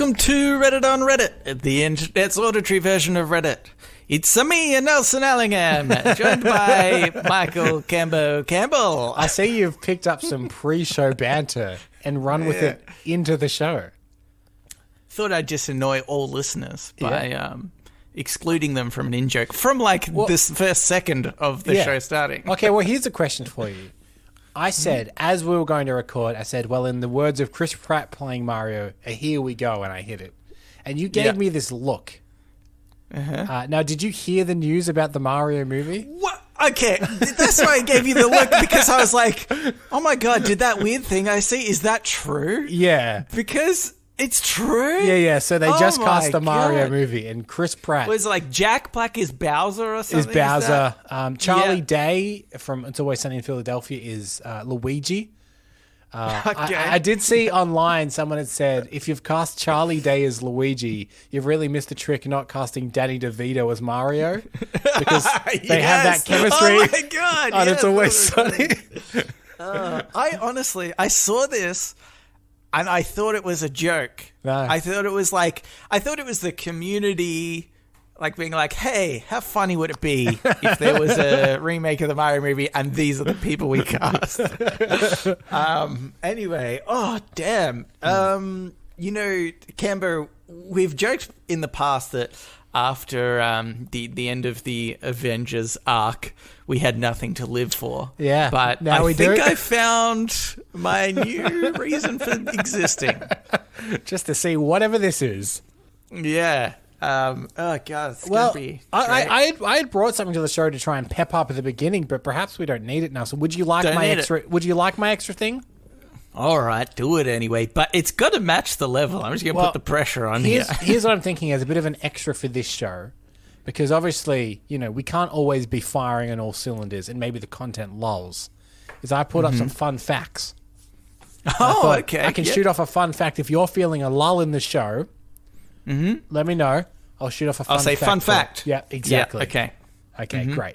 Welcome to Reddit on Reddit, the internet's auditory version of Reddit. It's me, Nelson Allingham, joined by Michael Campbell. I see you've picked up some pre-show banter and run with it into the show. Thought I'd just annoy all listeners by excluding them from an in-joke from this first second of the show starting. Okay, well, here's a question for you. I said, as we were going to record, I said, well, in the words of Chris Pratt playing Mario, here we go, and I hit it. And you gave me this look. Now, did you hear the news about the Mario movie? What? Okay, that's why I gave you the look, because I was like, oh my God, did that weird thing I see, is that true? Yeah. Because it's true? Yeah, so they just cast the Mario movie, and Chris Pratt... Was it like Jack Black is Bowser or something? Is Bowser. Charlie Day from It's Always Sunny in Philadelphia is Luigi. I did see online someone had said, if you've cast Charlie Day as Luigi, you've really missed the trick not casting Danny DeVito as Mario, because they have that chemistry. Oh my God! And It's Always Sunny. I saw this and I thought it was a joke. No. I thought it was the community being like, hey, how funny would it be if there was a remake of the Mario movie and these are the people we cast? Anyway, oh, damn. Camber, we've joked in the past that after the end of the Avengers arc, we had nothing to live for. Yeah. But now I think I found my new reason for existing. Just to see whatever this is. Yeah. Oh God, it's gonna be great. I had brought something to the show to try and pep up at the beginning, but perhaps we don't need it now. So would you like my extra thing? All right, do it anyway. But it's got to match the level. I'm just gonna put the pressure on here. Here's what I'm thinking as a bit of an extra for this show, because obviously, we can't always be firing on all cylinders, and maybe the content lulls. Is I put up some fun facts. Oh, okay. I can shoot off a fun fact if you're feeling a lull in the show. Let me know. I'll shoot off a fun fact. I'll say fun fact. Yeah, exactly. Yeah, okay, great.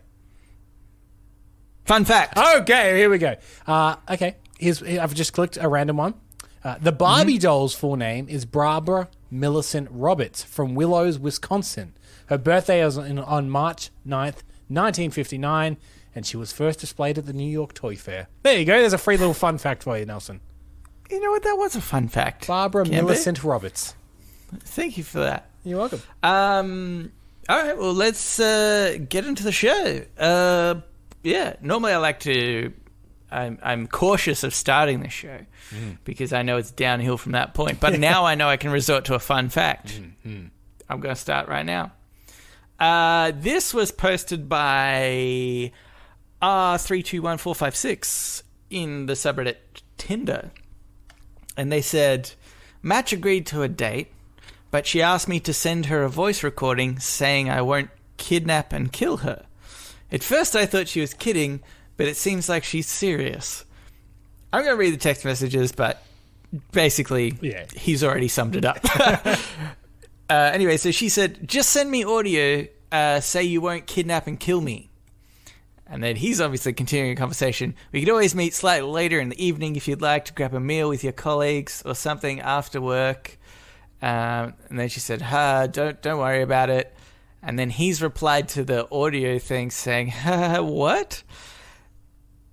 Fun fact. Okay, here we go. Okay, I've just clicked a random one. The Barbie doll's full name is Barbara Millicent Roberts from Willows, Wisconsin. Her birthday is on March 9th, 1959, and she was first displayed at the New York Toy Fair. There you go. There's a free little fun fact for you, Nelson. You know what? That was a fun fact. Barbara Millicent Roberts. Thank you for that. You're welcome. All right, well, let's get into the show. Normally I like to... I'm cautious of starting the show because I know it's downhill from that point. But now I know I can resort to a fun fact. I'm going to start right now. This was posted by R321456 in the subreddit Tinder. And they said, Match agreed to a date, but she asked me to send her a voice recording saying I won't kidnap and kill her. At first I thought she was kidding, but it seems like she's serious. I'm going to read the text messages, but basically he's already summed it up. Anyway, so she said, just send me audio, say you won't kidnap and kill me. And then he's obviously continuing a conversation. We could always meet slightly later in the evening if you'd like to grab a meal with your colleagues or something after work. And then she said, don't worry about it. And then he's replied to the audio thing saying, what?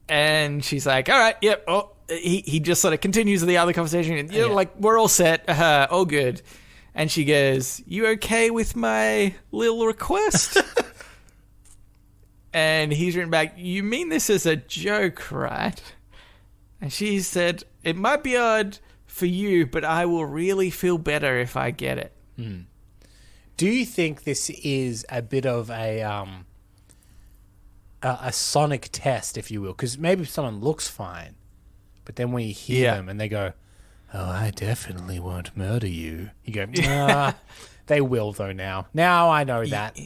And she's like, all right, yep. Oh, he just sort of continues the other conversation. And, we're all set. All good. And she goes, you okay with my little request? And he's written back, you mean this as a joke, right? And she said, it might be odd for you, but I will really feel better if I get it. Do you think this is a bit of a sonic test, if you will? Because maybe someone looks fine, but then when you hear them and they go, oh, I definitely won't murder you. You go, nah, they will though now. Now I know that.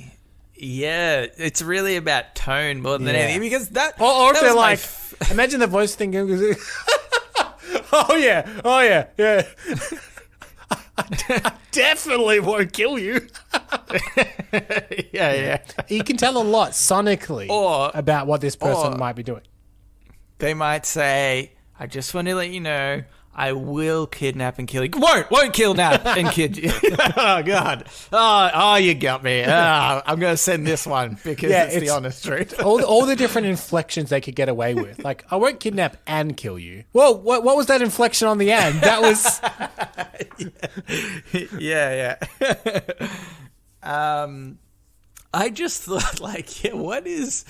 Yeah, it's really about tone more than anything, because that... Or if they're like... imagine the voice thing goes... oh, yeah. I definitely won't kill you. Yeah. You can tell a lot sonically about what this person might be doing. They might say, I just want to let you know, I will kidnap and kill you. Won't kidnap and kid you. Oh, God. Oh, you got me. I'm going to send this one because it's the honest truth. all the different inflections they could get away with. Like, I won't kidnap and kill you. Whoa, what was that inflection on the end? That was... Yeah. I just thought, like, what is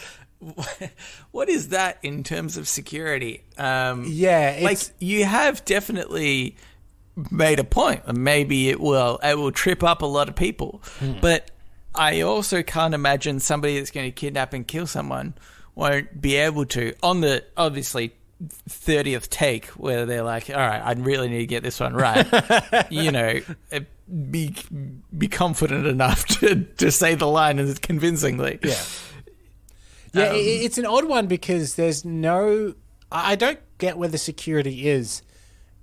that in terms of security? It's... you have definitely made a point. Maybe it will trip up a lot of people, but I also can't imagine somebody that's going to kidnap and kill someone won't be able to on the obviously 30th take where they're like, all right, I really need to get this one right. Be confident enough to say the line convincingly. Yeah, it's an odd one because there's no... I don't get where the security is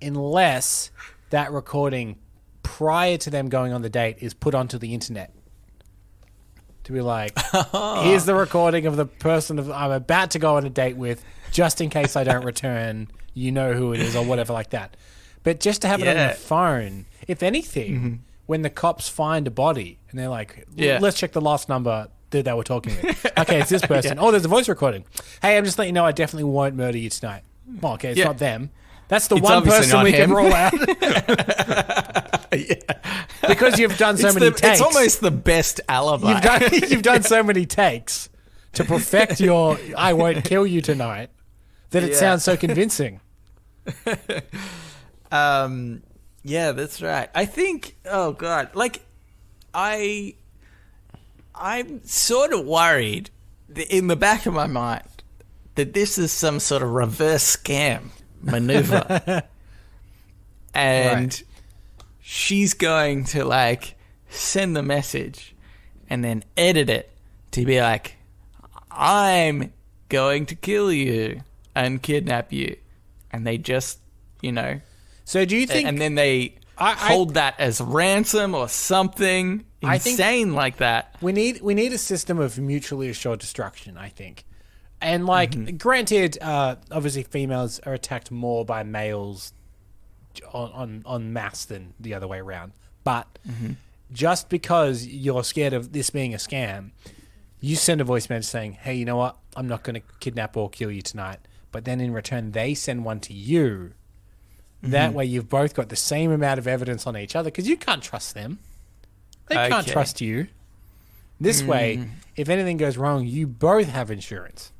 unless that recording prior to them going on the date is put onto the internet. To be like, here's the recording of the person I'm about to go on a date with, just in case I don't return, you know who it is or whatever like that. But just to have it on your phone, if anything, when the cops find a body and they're like, let's check the last number that they were talking with. Okay, it's this person. Oh, there's a voice recording. Hey, I'm just letting you know I definitely won't murder you tonight. Well, okay, it's not them. That's it's one person we can roll out. Because you've done so many takes. It's almost the best alibi. You've done so many takes to perfect your I won't kill you tonight that it sounds so convincing. Yeah, that's right. I think, oh God, like I'm sort of worried in the back of my mind that this is some sort of reverse scam maneuver. And she's going to like send the message and then edit it to be like, I'm going to kill you and kidnap you. And they just, So do you think... And then they hold that as ransom or something insane like that. We need a system of mutually assured destruction, I think. And granted, obviously females are attacked more by males on mass than the other way around. But just because you're scared of this being a scam, you send a voice message saying, hey, you know what? I'm not going to kidnap or kill you tonight. But then in return, they send one to you. That way you've both got the same amount of evidence on each other because you can't trust them. They can't trust you. This way, if anything goes wrong, you both have insurance.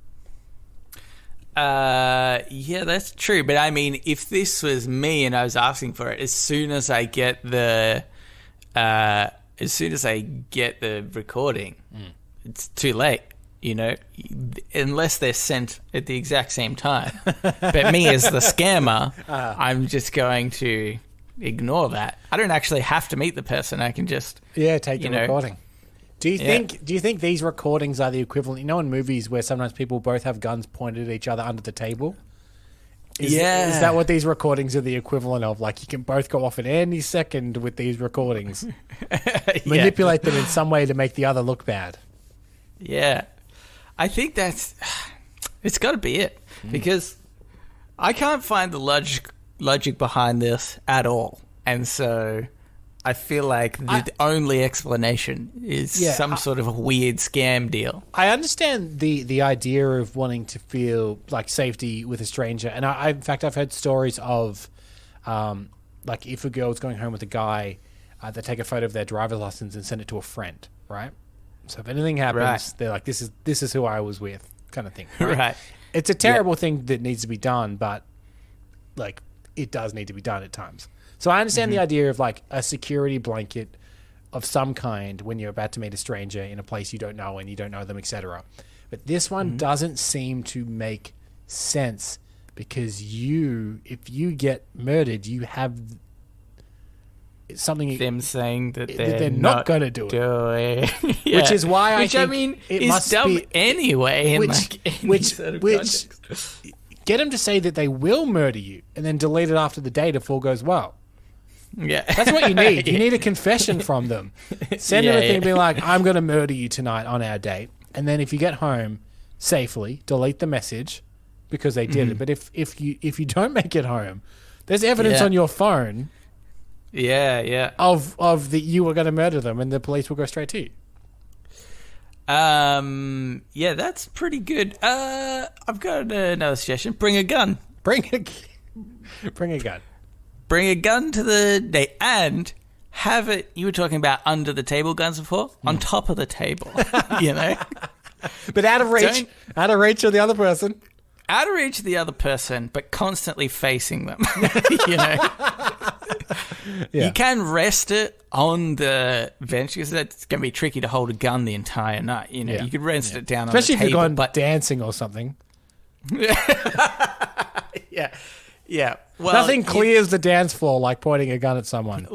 Yeah, that's true. But I mean, if this was me and I was asking for it, as soon as I get the recording, it's too late. Unless they're sent at the exact same time. But me as the scammer, I'm just going to ignore that. I don't actually have to meet the person. I can just take the recording. Do you think these recordings are the equivalent? In movies where sometimes people both have guns pointed at each other under the table? Is that what these recordings are the equivalent of? Like, you can both go off at any second with these recordings. Manipulate them in some way to make the other look bad. Yeah. I think it's got to be it because I can't find the logic behind this at all. And so I feel like the only explanation is some sort of a weird scam deal. I understand the idea of wanting to feel like safety with a stranger. And in fact, I've heard stories of like if a girl's going home with a guy, they take a photo of their driver's license and send it to a friend, right? So if anything happens, they're like, this is who I was with, kind of thing. Right. It's a terrible thing that needs to be done, but like it does need to be done at times. So I understand the idea of like a security blanket of some kind when you're about to meet a stranger in a place you don't know and you don't know them, etc. But this one doesn't seem to make sense because if you get murdered, you have something them saying that they're not going to do it, yeah. Which is why I think I mean it is must dumb be anyway. Which get them to say that they will murder you and then delete it after the date if all goes well. Yeah, that's what you need. You need a confession from them. Send them a thing, being like, "I'm going to murder you tonight on our date," and then if you get home safely, delete the message because they did it. But if you don't make it home, There's evidence Yeah. on your phone Yeah. of that you were going to murder them, and the police will go straight to you. Yeah, that's pretty good. I've got another suggestion. Bring a gun. Bring a gun. Bring a gun to the date and have it. You were talking about under the table guns before. On top of the table, you know, But out of reach. Out of reach of the other person. out of reach of the other person, but constantly facing them. You know, Yeah. you can rest it on the bench because it's going to be tricky to hold a gun the entire night. You know, Yeah. you could rest it down Especially on if the you're table, going dancing or something. yeah. Well, Nothing clears the dance floor like pointing a gun at someone.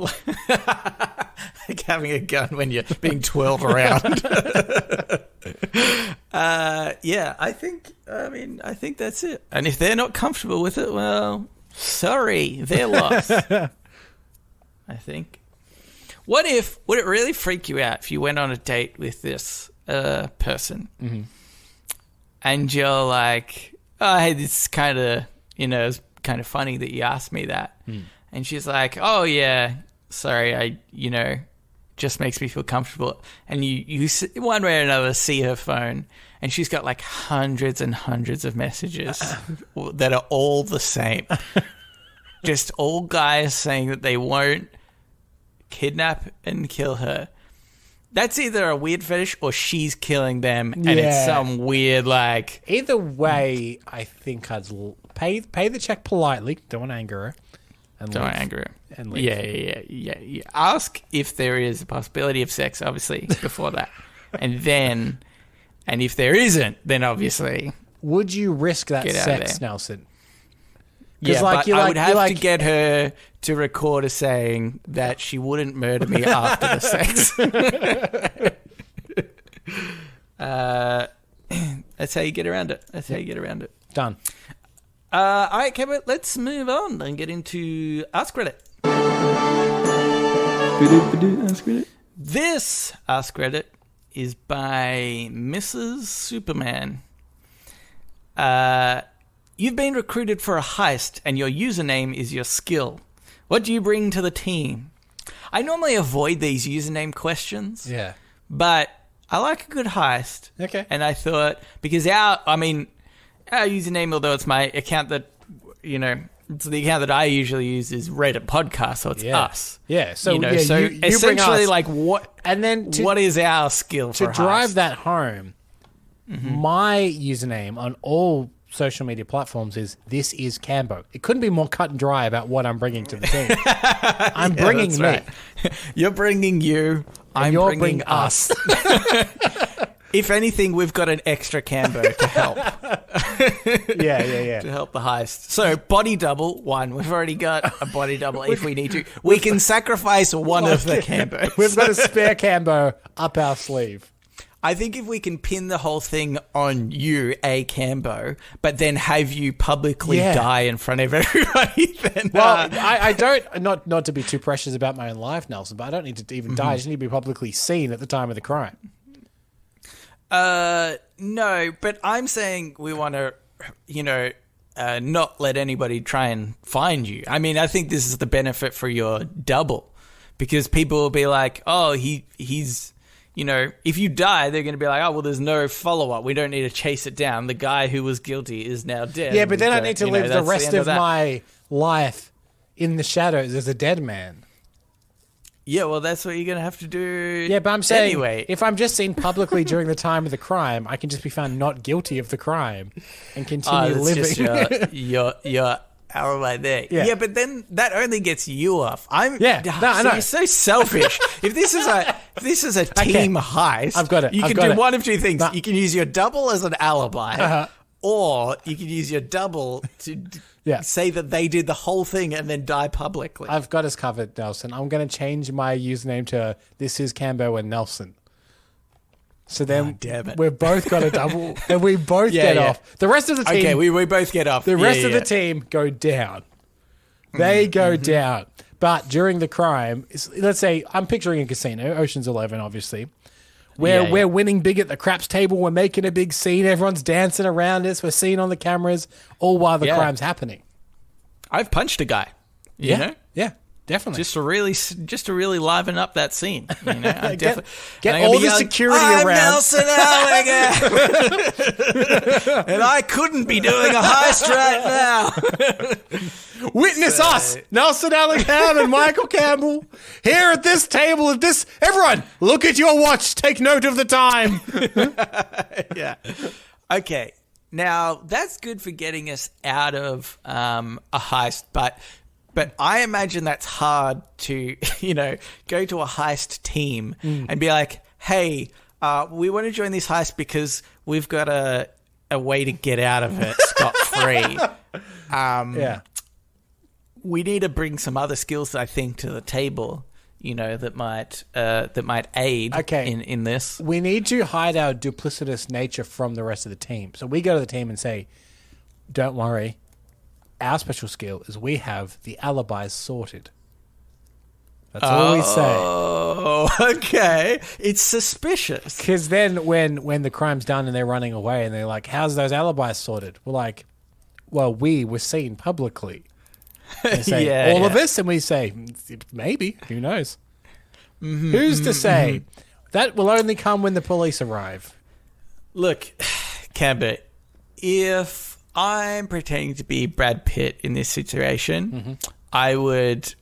like having a gun when you're being twirled around. Yeah, I think that's it. And if they're not comfortable with it, well, sorry, they're lost. I think. Would it really freak you out if you went on a date with this person and you're like, oh, hey, this is kind of, it's kind of funny that you asked me that. And she's like, oh, yeah, sorry, just makes me feel comfortable. And you one way or another see her phone and she's got like hundreds and hundreds of messages that are all the same. Just all guys saying that they won't kidnap and kill her. That's either a weird fetish or she's killing them and it's some weird like... Either way, I think I'd pay the check politely. Don't want to anger her. Don't anger her. And leave. Yeah. Ask if there is a possibility of sex, obviously, before that. And if there isn't, then obviously... Would you risk that Get out of sex, there. Nelson? Yeah, but I would have to get her to record a saying that she wouldn't murder me after the sex. That's how you get around it. Done. All right, Kevin, let's move on and get into Ask Reddit. Ask Reddit. This Ask Reddit is by Mrs. Superman. You've been recruited for a heist and your username is your skill. What do you bring to the team? I normally avoid these username questions. Yeah. But I like a good heist. Okay. And I thought, because our username, although it's my account that, it's the account that I usually use is Reddit Podcast, so it's us. Yeah. So, you bring essentially, us. like, what? And then what is our skill for to drive heist? that home? My username on all social media platforms is "This is Cambo." It couldn't be more cut and dry about what I'm bringing to the team. I'm bringing me. Right. You're bringing you. You're bringing us. If anything, we've got an extra Cambo to help. Yeah. To help the heist. So, body double, one. We've already got a body double if we need to. We can sacrifice one of the Cambos. We've got a spare Cambo up our sleeve. I think if we can pin the whole thing on you, a Cambo, but then have you publicly die in front of everybody, then... Well, I don't... Not to be too precious about my own life, Nelson, but I don't need to even die. I just need to be publicly seen at the time of the crime. No, but I'm saying we want to, not let anybody try and find you. I mean, I think this is the benefit for your double, because people will be like, oh, he's, if you die, they're going to be like, oh, well, there's no follow-up. We don't need to chase it down. The guy who was guilty is now dead. Yeah, but then I need to live the rest of that. my life in the shadows as a dead man. Yeah, well, that's what you're going to have to do. Yeah, but I'm saying, anyway. If I'm just seen publicly during the time of the crime, I can just be found not guilty of the crime and continue living. Just your alibi there. Yeah, but then that only gets you off. I know. You're so selfish. If this is a team heist, I've got it. You I've can got do it. one of two things. You can use your double as an alibi, or you can use your double to say that they did the whole thing and then die publicly. I've got us covered, Nelson. I'm going to change my username to "This is Cambo and Nelson." So then we've both got a double, and we both get off. The rest of the team... Okay, we both get off. The rest of the team go down. They go down. But during the crime, let's say, I'm picturing a casino, Ocean's 11, obviously, where we're winning big at the craps table, we're making a big scene, everyone's dancing around us, we're seen on the cameras, all while the crime's happening. I've punched a guy. You know? Yeah, definitely. Just to really liven up that scene. You know? I'm Get all the security I'm around. Nelson Alligator! And I couldn't be doing a heist right now. Witness us, Nelson Alligator and Michael Campbell, here at this table at this. Everyone, look at your watch. Take note of the time. Yeah. Okay. Now, that's good for getting us out of a heist, but I imagine that's hard to, go to a heist team and be like, hey, we want to join this heist because we've got a way to get out of it scot-free. Yeah. We need to bring some other skills, I think, to the table, that might aid in this. We need to hide our duplicitous nature from the rest of the team. So we go to the team and say, don't worry. Our special skill is we have the alibis sorted. That's all we say. Oh, okay. It's suspicious. Because then when the crime's done and they're running away and they're like, how's those alibis sorted? We're like, well, we were seen publicly. They say, all of us? And we say, maybe. Who knows? Who's to say? That will only come when the police arrive. Look, Camber, if I'm pretending to be Brad Pitt in this situation, I would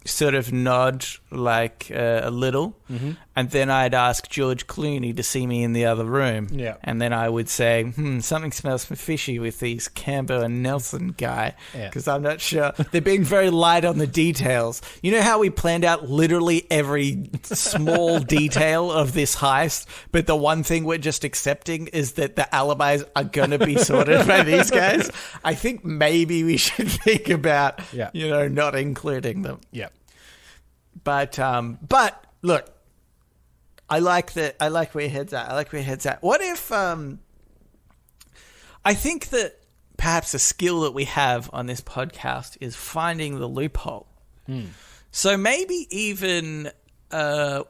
sort of nod like a little, and then I'd ask George Clooney to see me in the other room. Yeah. And then I would say, something smells fishy with these Camber and Nelson guy, because I'm not sure. They're being very light on the details. You know how we planned out literally every small detail of this heist, but the one thing we're just accepting is that the alibis are going to be sorted by these guys? I think maybe we should think about, not including them. Yeah. But look, I like where your head's at. What if I think that perhaps a skill that we have on this podcast is finding the loophole. So maybe even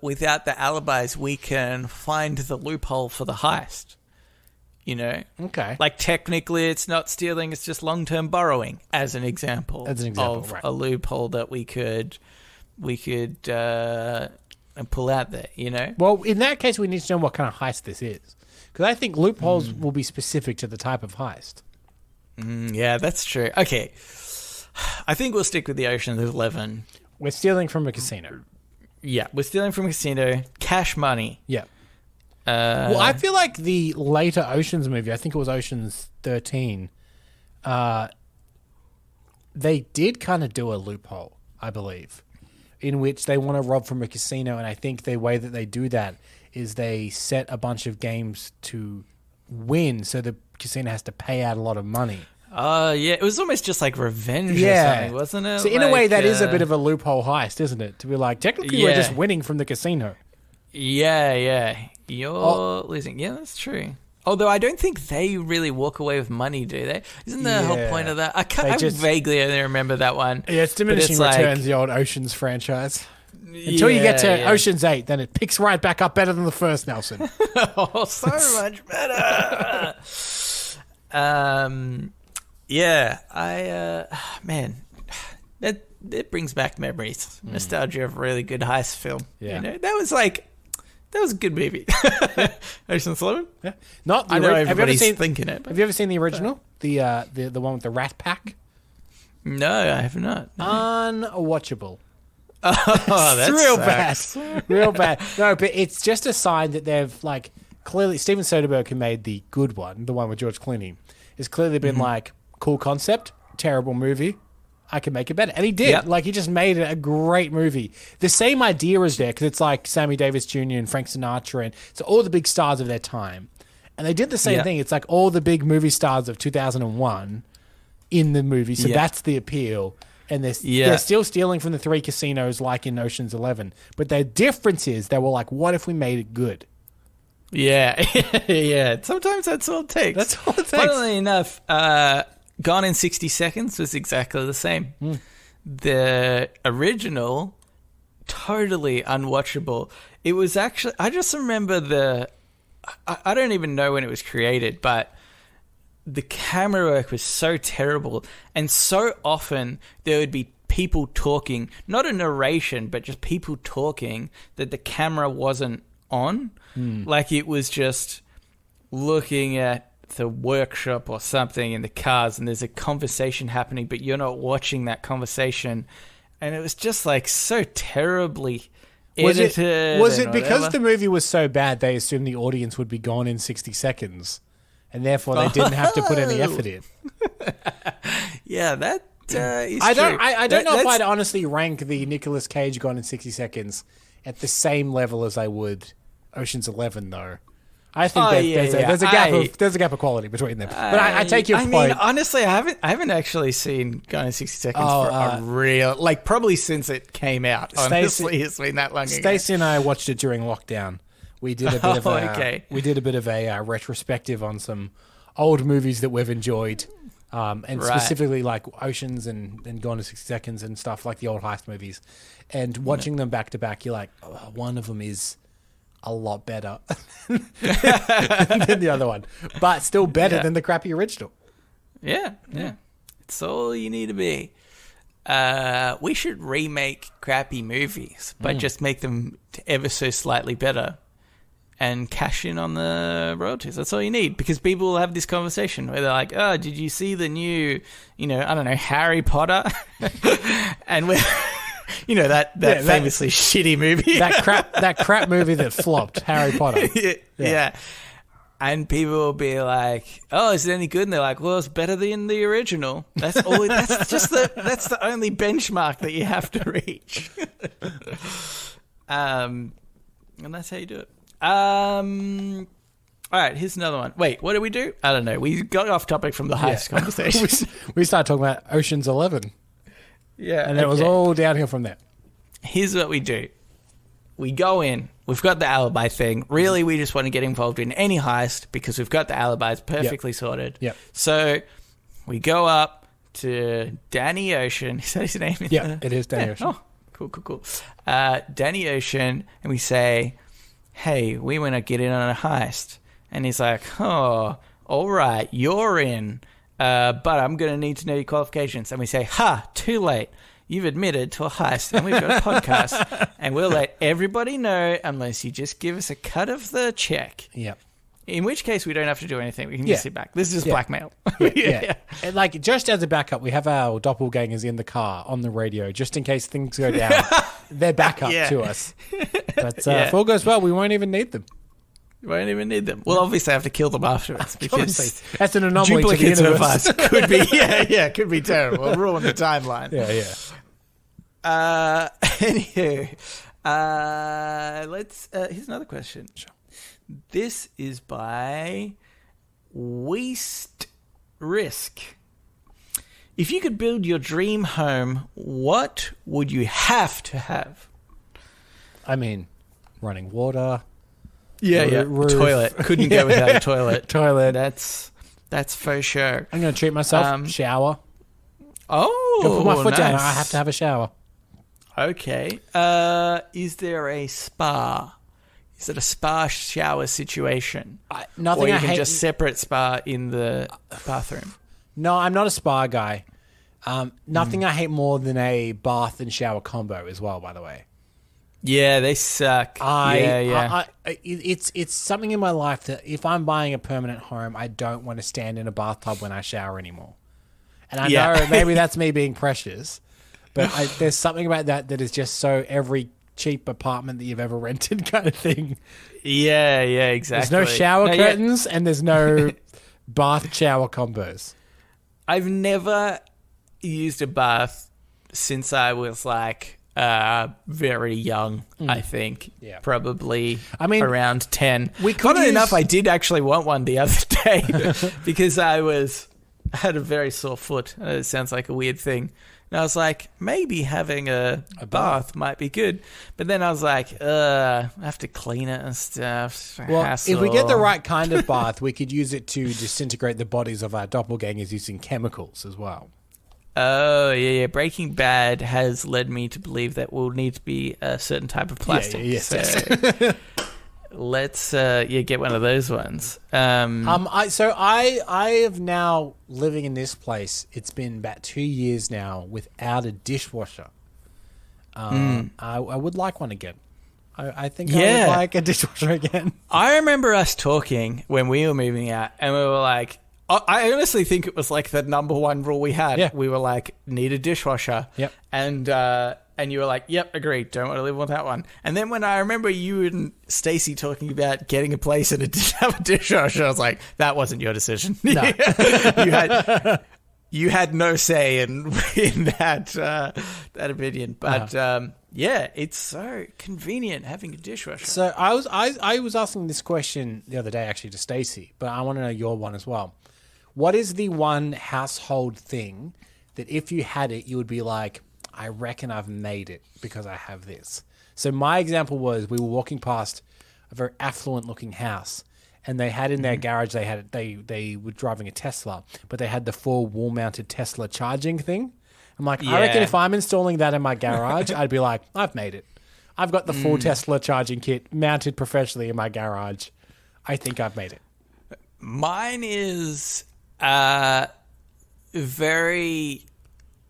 without the alibis, we can find the loophole for the heist. Okay. Like technically, it's not stealing; it's just long-term borrowing, as an example of right. a loophole that we could pull out there, Well, in that case, we need to know what kind of heist this is. Because I think loopholes will be specific to the type of heist. Yeah, that's true. Okay. I think we'll stick with the Ocean's 11. We're stealing from a casino. Yeah, we're stealing from a casino. Cash money. Yeah. Well, I feel like the later Ocean's movie, I think it was Ocean's 13, they did kind of do a loophole, I believe, in which they want to rob from a casino, and I think the way that they do that is they set a bunch of games to win, so the casino has to pay out a lot of money. Yeah, it was almost just like revenge or something, wasn't it? So in a way, that is a bit of a loophole heist, isn't it? To be like, technically, we're just winning from the casino. Yeah. You're losing. Yeah, that's true. Although I don't think they really walk away with money, do they? Isn't the whole point of that? I vaguely only remember that one. Yeah, it's diminishing returns, the old Oceans franchise. Until you get to Ocean's 8, then it picks right back up better than the first, Nelson. Oh, so much better. Man, that brings back memories. Nostalgia of a really good heist film. Yeah. That was a good movie. Ocean's 11? Yeah. Not the I know everybody's thinking it. Have you ever seen the original? The one with the Rat Pack? No, I have not. No. Unwatchable. Oh, that's real bad. Real bad. No, but it's just a sign that they've, clearly, Steven Soderbergh, who made the good one, the one with George Clooney, has clearly been cool concept, terrible movie, I can make it better. And he did. Yep. He just made it a great movie. The same idea is there, because it's like Sammy Davis Jr. and Frank Sinatra, and so all the big stars of their time. And they did the same thing. It's like all the big movie stars of 2001 in the movie. So that's the appeal. And they're still stealing from the three casinos like in Ocean's 11. But the difference is they were like, what if we made it good? Yeah. Yeah. Sometimes that's all it takes. That's all it takes. Funnily enough, Gone in 60 Seconds was exactly the same. The original, totally unwatchable. It was actually, I just remember I don't even know when it was created, but the camera work was so terrible, and so often there would be people talking, not a narration, but just people talking that the camera wasn't on. Like it was just looking at the workshop or something in the cars, and there's a conversation happening, but you're not watching that conversation. And it was just like so terribly edited. Was it because the movie was so bad they assumed the audience would be gone in 60 seconds, and therefore they didn't have to put any effort in? Yeah, that is I true. don't know if I'd honestly rank the Nicolas Cage Gone in 60 Seconds at the same level as I would Ocean's 11, though. I think there's a gap of quality between them. But I take your point. I mean, honestly, I haven't actually seen Gone in 60 Seconds for a real, like, probably since it came out. Honestly, it's been that long ago. Stacey and I watched it during lockdown. We did a bit of a retrospective on some old movies that we've enjoyed, and specifically like Oceans and Gone in 60 Seconds and stuff, like the old heist movies. And watching them back to back, you're like, oh, one of them is a lot better than the other one, but still better than the crappy original. Yeah. It's all you need to be. We should remake crappy movies, but just make them ever so slightly better and cash in on the royalties. That's all you need, because people will have this conversation where they're like, oh, did you see the new, I don't know, Harry Potter? And we're... that famously shitty movie. that crap movie that flopped, Harry Potter. Yeah. And people will be like, "Oh, is it any good?" And they're like, "Well, it's better than the original." That's all. That's the only benchmark that you have to reach. And that's how you do it. All right, here's another one. Wait, what did we do? I don't know. We got off topic from the heist conversation. we started talking about Ocean's 11. Yeah, and it was all downhill from there. Here's what we do. We go in. We've got the alibi thing. Really, we just want to get involved in any heist because we've got the alibis perfectly sorted. Yep. So we go up to Danny Ocean. Is that his name? Yeah, it is Danny Ocean. Oh, cool. Danny Ocean, and we say, hey, we want to get in on a heist. And he's like, oh, all right, you're in. But I'm going to need to know your qualifications. And we say, too late. You've admitted to a heist, and we've got a podcast, and we'll let everybody know unless you just give us a cut of the check. Yep. In which case, we don't have to do anything. We can just sit back. This is just blackmail. Yeah. And like, just as a backup, we have our doppelgangers in the car on the radio, just in case things go down. They're backup to us. But if all goes well, we won't even need them. We won't even need them. We'll obviously have to kill them afterwards because that's an anomaly to the duplicates of universe. us could be could be terrible. We'll ruin the timeline. Anywho, let's. Here's another question. Sure. This is by Weist Risk. If you could build your dream home, what would you have to have? I mean, running water. Roof. Toilet. Couldn't go without a toilet. Toilet. That's for sure. I'm going to treat myself. Shower. Oh, I'll put my foot down. nice. I have to have a shower. Okay. Is there a spa? Is it a spa shower situation? Nothing. Or you I can hate. just separate spa in the bathroom. No, I'm not a spa guy. Nothing I hate more than a bath and shower combo as well, by the way. Yeah, they suck. It's something in my life that if I'm buying a permanent home, I don't want to stand in a bathtub when I shower anymore. And I know maybe that's me being precious, but there's something about that is just so every cheap apartment that you've ever rented kind of thing. Yeah, exactly. There's no shower curtains and there's no bath shower combos. I've never used a bath since I was like very young, I think. Yeah. Probably around 10. Funnily enough, I did actually want one the other day because I had a very sore foot. It sounds like a weird thing. And I was like, maybe having a bath might be good. But then I was like, I have to clean it and stuff. Well, hassle. if we get the right kind of bath, we could use it to disintegrate the bodies of our doppelgangers using chemicals as well. Oh, yeah. Breaking Bad has led me to believe that we'll need to be a certain type of plastic. Yes. let's get one of those ones. I have now living in this place. It's been about 2 years now without a dishwasher. I would like one again. I think I would like a dishwasher again. I remember us talking when we were moving out, and we were like, I honestly think it was like the number one rule we had. Yeah. We were like, need a dishwasher. Yep. And you were like, yep, agreed. Don't want to live without one. And then when I remember you and Stacey talking about getting a place and it didn't have a dishwasher, I was like, that wasn't your decision. No. you had no say in that opinion. But it's so convenient having a dishwasher. So I was asking this question the other day actually to Stacey, but I want to know your one as well. What is the one household thing that if you had it, you would be like, I reckon I've made it because I have this? So my example was we were walking past a very affluent looking house, and they had in their garage, they were driving a Tesla, but they had the 4 wall mounted Tesla charging thing. I'm like, I reckon if I'm installing that in my garage, I'd be like, I've made it. I've got the full Tesla charging kit mounted professionally in my garage. I think I've made it. Mine is very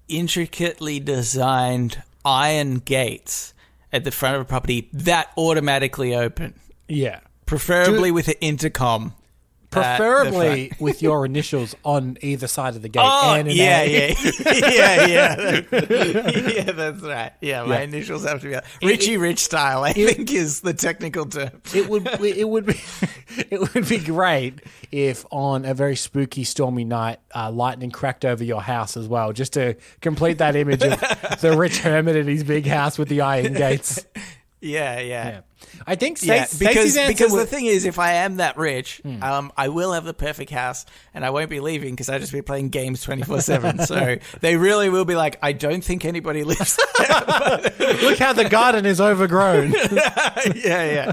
intricately designed iron gates at the front of a property that automatically open. Yeah. Preferably with an intercom. Preferably with your initials on either side of the gate. Yeah, that's right. Yeah, my initials have to be Richie Rich style, I think is the technical term. It would be great if on a very spooky, stormy night, lightning cracked over your house as well, just to complete that image of the rich hermit in his big house with the iron gates. Yeah. I think because the thing is, if I am that rich, I will have the perfect house, and I won't be leaving because I'll just be playing games 24/7. So they really will be like, I don't think anybody lives there. Look how the garden is overgrown. Yeah.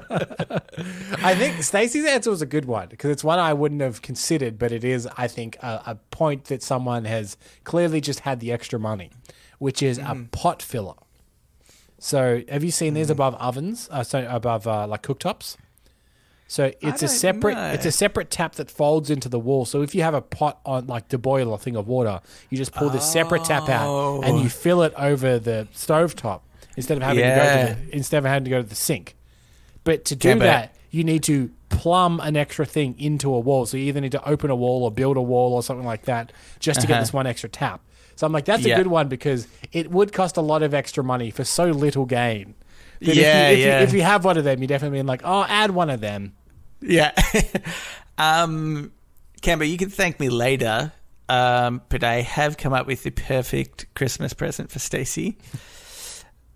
I think Stacey's answer was a good one because it's one I wouldn't have considered, but it is, I think, a point that someone has clearly just had the extra money, which is a pot filler. So have you seen these above ovens? Above like cooktops. So it's a separate tap that folds into the wall. So if you have a pot on like to boil a thing of water, you just pull this separate tap out and you fill it over the stovetop instead of having to go to the sink. But to do that, you need to plumb an extra thing into a wall. So you either need to open a wall or build a wall or something like that just to get this one extra tap. So I'm like, that's a good one because it would cost a lot of extra money for so little gain. If you have one of them, you're definitely being like, oh, add one of them. Yeah. Camber, you can thank me later, but I have come up with the perfect Christmas present for Stacey.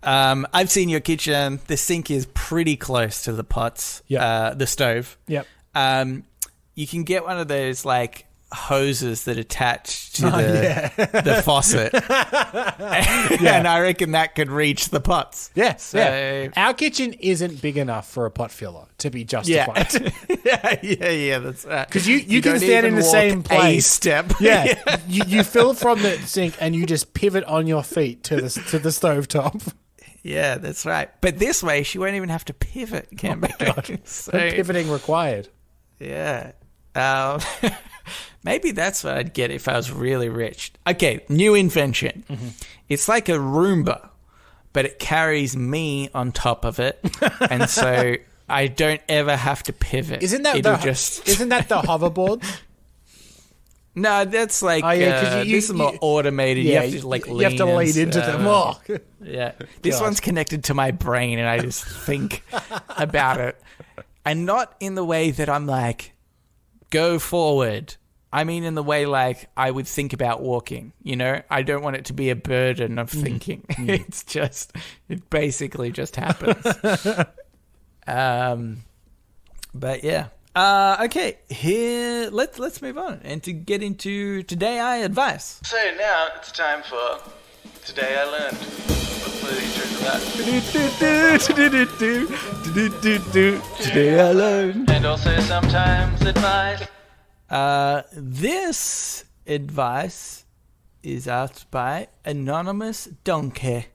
I've seen your kitchen. The sink is pretty close to the pots, the stove. Yep. You can get one of those, like, hoses that attach to the faucet. And I reckon that could reach the pots. Yes. Our kitchen isn't big enough for a pot filler to be justified. Yeah, that's right. Because you can stand in the same place. A step. Yeah. you fill from the sink and you just pivot on your feet to the stovetop. Yeah, that's right. But this way, she won't even have to pivot, Camber. Oh my God. So, no pivoting required. Yeah. Maybe that's what I'd get if I was really rich. Okay, new invention. It's like a Roomba, but it carries me on top of it, and so I don't ever have to pivot. Isn't that the hoverboard? No, that's like this is more automated. Yeah, you have to lean. You have to lean into them. Oh. Yeah, this one's connected to my brain, and I just think about it, and not in the way that I'm like, go forward. I mean, in the way like I would think about walking, you know? I don't want it to be a burden of thinking. It basically just happens. But yeah. Okay, here, let's move on and to get into Today I Advice. So now it's time for Today I Learned. Let's play the intro to that. Today I Learned. And also sometimes advice. This advice is asked by Anonymous Donkey.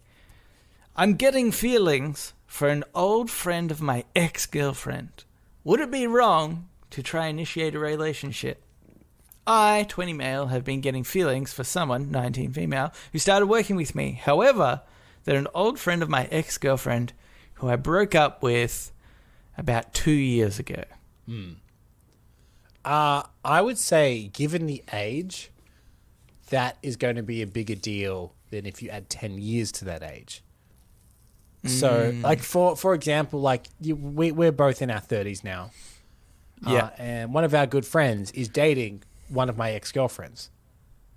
I'm getting feelings for an old friend of my ex-girlfriend. would it be wrong to try initiate a relationship? I, 20 male, have been getting feelings for someone, 19 female, who started working with me. However, they're an old friend of my ex-girlfriend who I broke up with about 2 years ago. I would say, given the age, that is going to be a bigger deal than if you add 10 years to that age. So, like, for example, like, we're both in our 30s now. Yeah. And one of our good friends is dating one of my ex-girlfriends.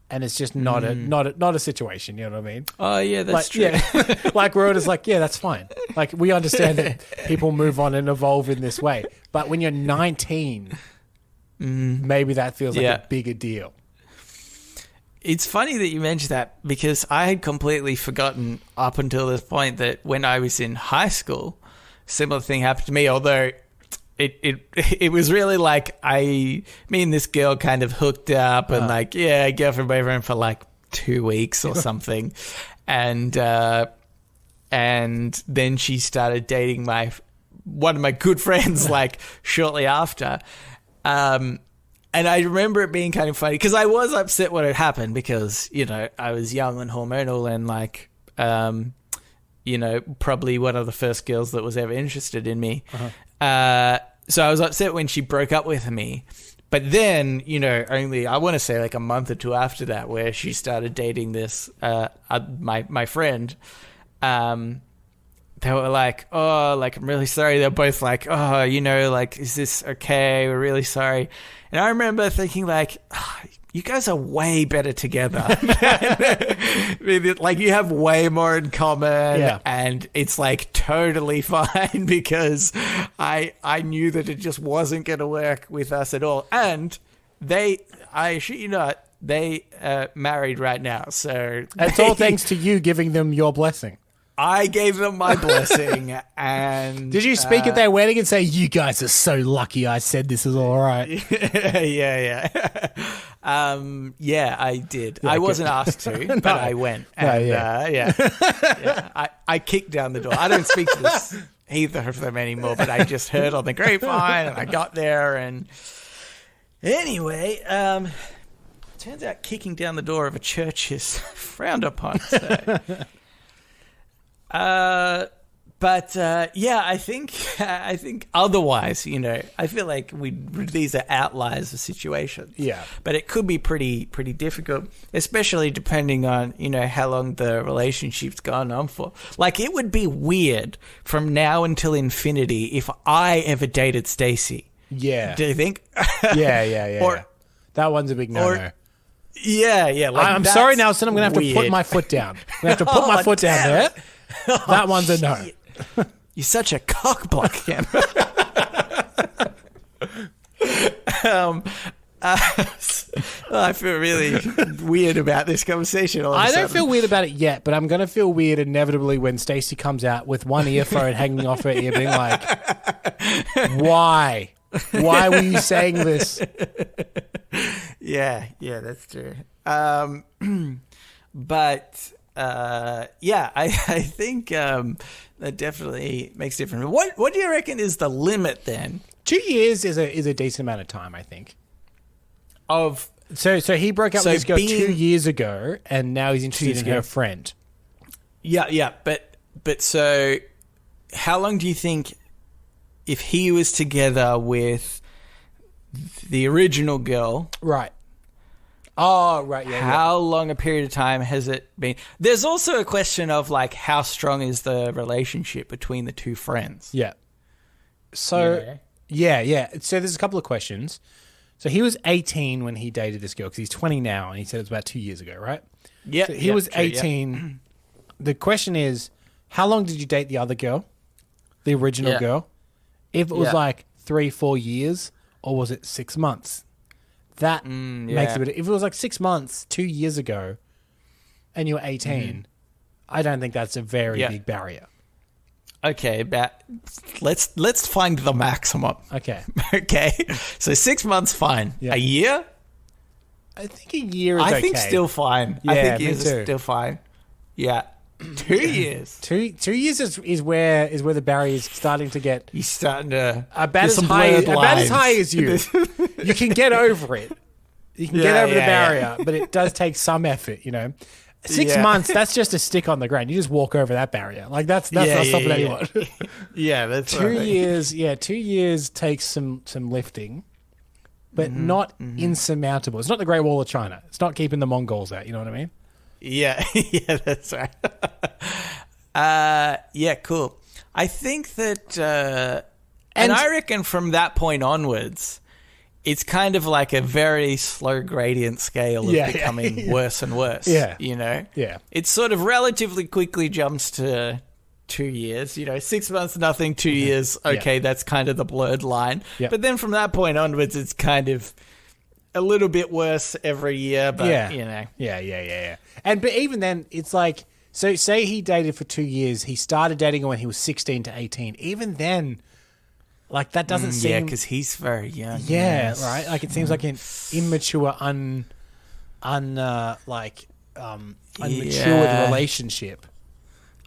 And it's just not a situation, you know what I mean? Oh, yeah, that's like, true. Yeah. Like, we're all just like, yeah, that's fine. Like, we understand that people move on and evolve in this way. But when you're 19, maybe that feels like a bigger deal. It's funny that you mentioned that because I had completely forgotten up until this point that when I was in high school, similar thing happened to me, although it was really like me and this girl kind of hooked up and like, yeah, girlfriend, boyfriend for like 2 weeks or something. And then she started dating one of my good friends like shortly after. And I remember it being kind of funny because I was upset when it happened because, you know, I was young and hormonal and like, you know, probably one of the first girls that was ever interested in me. So I was upset when she broke up with me. But then, you know, only, I want to say like a month or two after that where she started dating this, my friend, they were like, oh, like, I'm really sorry. They're both like, oh, you know, like, is this okay? We're really sorry. And I remember thinking like, oh, you guys are way better together. Like, you have way more in common and it's like totally fine because I knew that it just wasn't going to work with us at all. And I shit you not, they married right now. So it's all thanks to you giving them your blessing. I gave them my blessing, and did you speak at their wedding and say, "You guys are so lucky"? I said this is all right. Yeah, I did. I wasn't asked to, but I went. And, I kicked down the door. I don't speak to either of them anymore, but I just heard on the grapevine, and I got there, and anyway, turns out kicking down the door of a church is frowned upon. So. I think otherwise, you know, I feel like these are outliers of situations. Yeah. But it could be pretty difficult, especially depending on, you know, how long the relationship's gone on for. Like, it would be weird from now until infinity if I ever dated Stacey. Yeah. Do you think? Yeah. Or that one's a big no-no. Yeah. Like, I'm sorry, Nelson. I'm going to have to put my foot down. I'm going to have to put my foot down there. That one's a no. You're such a cockblock, Cam. I feel really weird about this conversation. I don't feel weird about it yet, but I'm going to feel weird inevitably when Stacey comes out with one earphone hanging off her ear being like, why? Why were you saying this? Yeah, that's true. But... I think that definitely makes a difference. What do you reckon is the limit then? 2 years is a decent amount of time, I think. So he broke up with this girl 2 years ago, and now he's interested in her friend. Yeah, but so how long do you think if he was together with the original girl? Right. Oh, right, yeah. How long a period of time has it been? There's also a question of, like, how strong is the relationship between the two friends? Yeah. So, yeah. So there's a couple of questions. So he was 18 when he dated this girl, because he's 20 now, and he said it was about 2 years ago, right? Yeah. So he was 18. Yeah. The question is, how long did you date the other girl? The original girl? If it was like 3-4 years, or was it 6 months? That makes a bit. If it was like 6 months, 2 years ago, and you were 18, I don't think that's a very big barrier. Okay, but let's find the maximum. Okay. So 6 months, fine. Yeah. A year? I think a year is okay. I think still fine. Yeah, I think years is still fine. Yeah. 2 years. 2 years is where the barrier is starting to get He's starting to about as high as you. You can get over it. You can get over the barrier, but it does take some effort, 6 months, that's just a stick on the ground. You just walk over that barrier. Like that's not stopping anyone. Yeah, that's 2 years. Yeah, 2 years takes some lifting, but not insurmountable. It's not the Great Wall of China. It's not keeping the Mongols out. You know what I mean? Yeah, yeah, that's right. Yeah, cool. I think that, and I reckon from that point onwards, it's kind of like a very slow gradient scale of becoming worse and worse. Yeah. Yeah. It sort of relatively quickly jumps to 2 years. 6 months, nothing. 2 years, okay, that's kind of the blurred line. Yeah. But then from that point onwards, it's kind of a little bit worse every year. But Yeah. But even then, it's like, so say he dated for 2 years. He started dating her when he was 16 to 18. Even then, like that doesn't seem... Yeah, because he's very young. Yeah, right? Like it seems like an immature, unmatured relationship.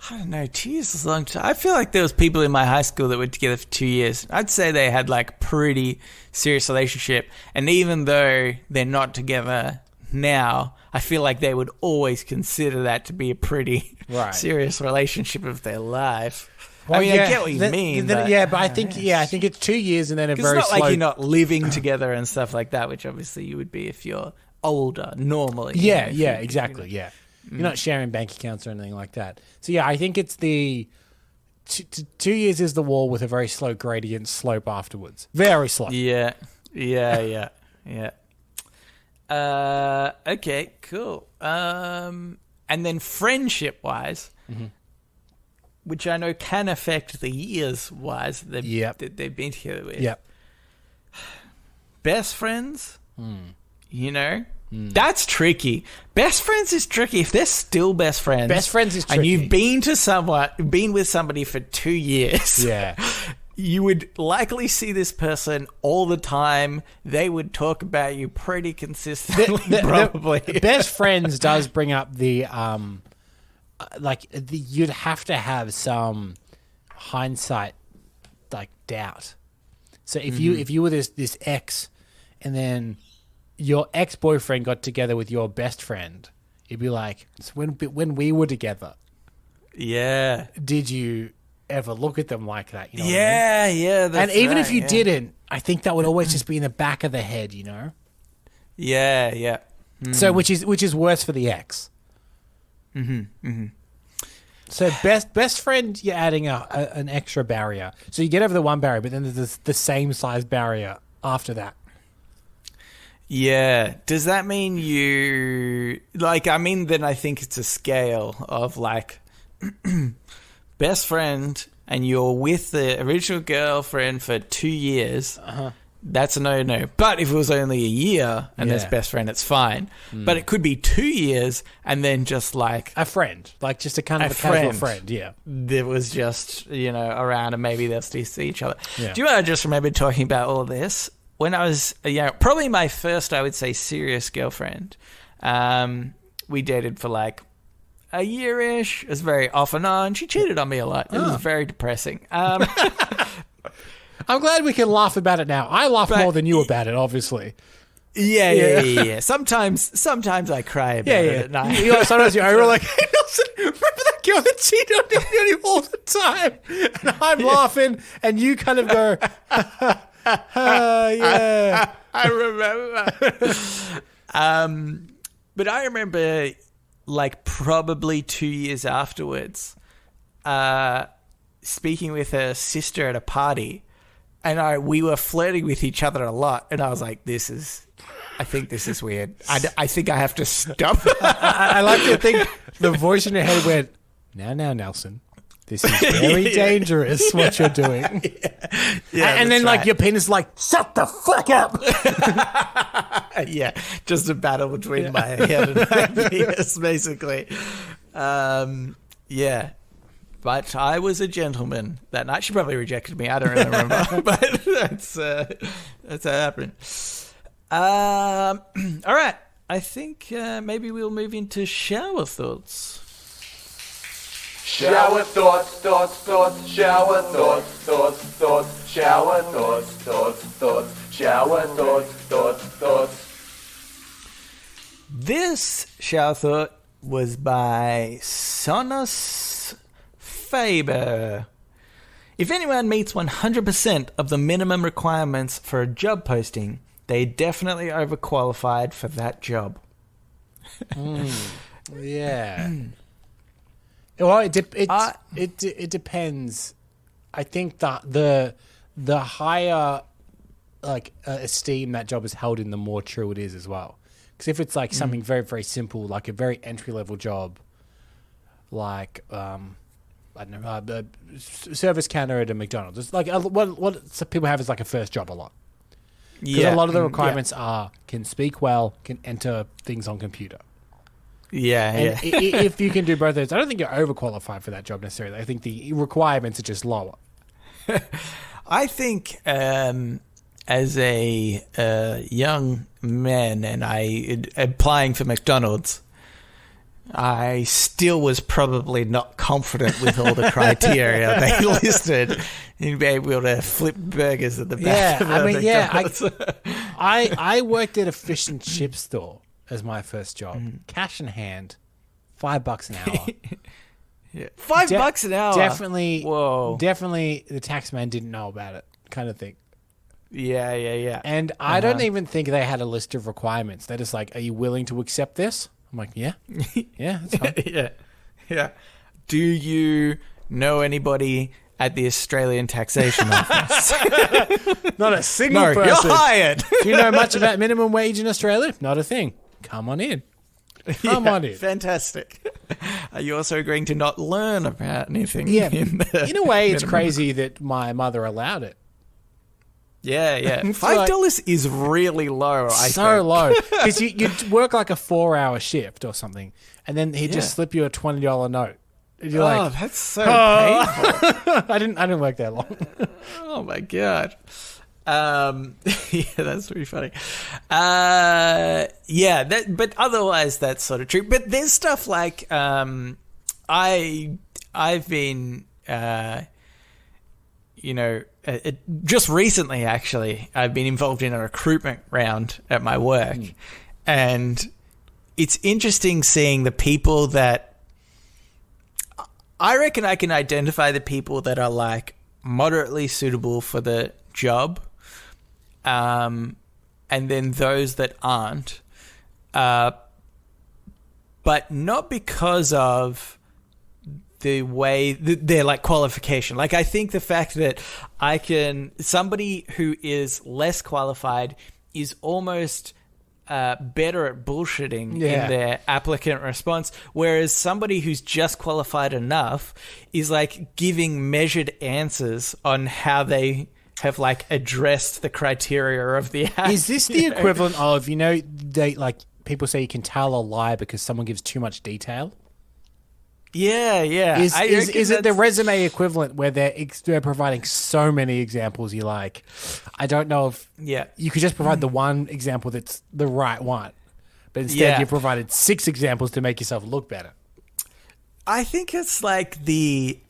I don't know, 2 years is a long time. I feel like there was people in my high school that were together for 2 years. I'd say they had like pretty serious relationship. And even though they're not together now, I feel like they would always consider that to be a pretty serious relationship of their life. Well, I mean, I get what you mean. But I think it's 2 years and then a very it's not slow... like you're not living together and stuff like that, which obviously you would be if you're older, normally. Yeah, exactly, yeah. You're not sharing bank accounts or anything like that. So, yeah, I think it's the... 2 years is the wall with a very slow gradient slope afterwards. Very slow. Yeah. Okay, cool. And then friendship-wise... which I know can affect the years-wise that they've been together with. Yep. Best friends, that's tricky. Best friends is tricky. If they're still best friends... Best friends is tricky. And you've been with somebody for 2 years... Yeah. You would likely see this person all the time. They would talk about you pretty consistently, probably. The best friends does bring up the... you'd have to have some hindsight, like doubt. So if you were this ex, and then your ex-boyfriend got together with your best friend, you'd be like, so when we were together, did you ever look at them like that? You know what I mean? Yeah. And even if you didn't, I think that would always just be in the back of the head, Yeah. So which is worse for the ex. So best friend, you're adding an extra barrier. So you get over the one barrier, but then there's the same size barrier after that. Yeah. Does that mean then I think it's a scale of like best friend and you're with the original girlfriend for 2 years. That's a no-no. But if it was only a year and there's best friend, it's fine. But it could be 2 years and then just like... a friend. Like just a kind of a casual friend, yeah. That was just, around and maybe they'll still see each other. Yeah. Do you know I just remembered talking about all of this? When I was, probably my first, I would say, serious girlfriend. We dated for like a year-ish. It was very off and on. She cheated on me a lot. It was very depressing. I'm glad we can laugh about it now. I laugh more than you about it, obviously. Yeah. Sometimes I cry about it at night. Sometimes you're like, hey, Nelson, remember that girl that cheated on you all the time? And I'm laughing, and you kind of go, yeah. I remember. But I remember, like, probably 2 years afterwards, speaking with her sister at a party, and we were flirting with each other a lot, and I was like, I think this is weird. I think I have to stop. I like to think the voice in your head went, now, Nelson, this is very dangerous what you're doing. Yeah, and then like your penis is like, shut the fuck up. Yeah, just a battle between my head and my penis, basically. Yeah. But I was a gentleman that night. She probably rejected me. I don't really remember. But that's how it happened. All right. I think maybe we'll move into shower thoughts. Shower thoughts, thoughts, thoughts, shower thoughts, thoughts, thoughts, shower thoughts, thoughts, thoughts, shower thoughts, thoughts, thoughts. This shower thought was by Sonus Faber. If anyone meets 100% of the minimum requirements for a job posting, they definitely overqualified for that job. Yeah. Well, it depends. I think that the higher esteem that job is held in, the more true it is as well. Because if it's like something very, very simple, like a very entry level job, like I don't know, the service counter at a McDonald's. It's like what some people have is like a first job a lot. Because a lot of the requirements are can speak well, can enter things on computer. If you can do both of those, I don't think you're overqualified for that job necessarily. I think the requirements are just lower. I think as a young man and I applying for McDonald's, I still was probably not confident with all the criteria they listed in being able to flip burgers at the back. I worked at a fish and chip store as my first job. Cash in hand, $5 an hour. $5 an hour. Definitely. Whoa. Definitely, the tax man didn't know about it, kind of thing. Yeah. And I don't even think they had a list of requirements. They're just like, "Are you willing to accept this?" I'm like, "Yeah, that's fine." Yeah. Do you know anybody at the Australian Taxation Office? Not a single person. You're hired. Do you know much about minimum wage in Australia? Not a thing. Come on in. Come on in. Fantastic. Are you also agreeing to not learn about anything? Yeah. In a way, it's crazy that my mother allowed it. Yeah. $5 is really low, I think. So low. Because you'd work like a 4-hour shift or something, and then he'd just slip you a $20 note. And you're like, that's so painful. I didn't work that long. Oh my God. That's pretty funny. But otherwise that's sort of true. But there's stuff like I've been just recently actually I've been involved in a recruitment round at my work, and it's interesting seeing the people that I reckon I can identify the people that are like moderately suitable for the job. And then those that aren't, but not because of the way their like qualification. Like I think the fact that somebody who is less qualified is almost better at bullshitting in their applicant response, whereas somebody who's just qualified enough is like giving measured answers on how they have like addressed the criteria of the act. Is this the equivalent of, they like people say you can tell a lie because someone gives too much detail? Yeah. Is it the resume equivalent where they're providing so many examples? You're like, I don't know if you could just provide the one example that's the right one, but instead you provided 6 examples to make yourself look better. I think it's like the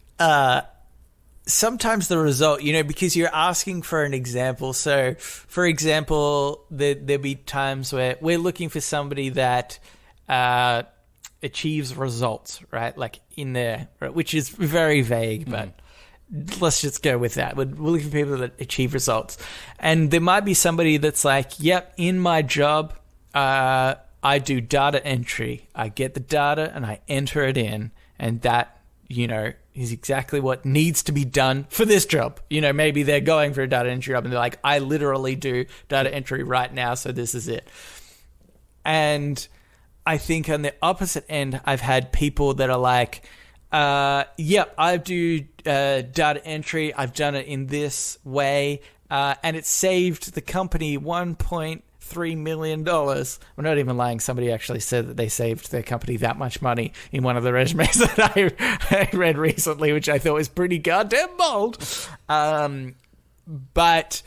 sometimes the result, because you're asking for an example. So, for example, there'll be times where we're looking for somebody that achieves results, right? Like in there, which is very vague, but let's just go with that. We're looking for people that achieve results. And there might be somebody that's like, yep, in my job, I do data entry. I get the data and I enter it in, and that, is exactly what needs to be done for this job. Maybe they're going for a data entry job and they're like, I literally do data entry right now, so this is it. And I think on the opposite end, I've had people that are like, I do data entry. I've done it in this way, and it saved the company $1.3 million. I'm not even lying. Somebody actually said that they saved their company that much money in one of the resumes that I read recently, which I thought was pretty goddamn bold. But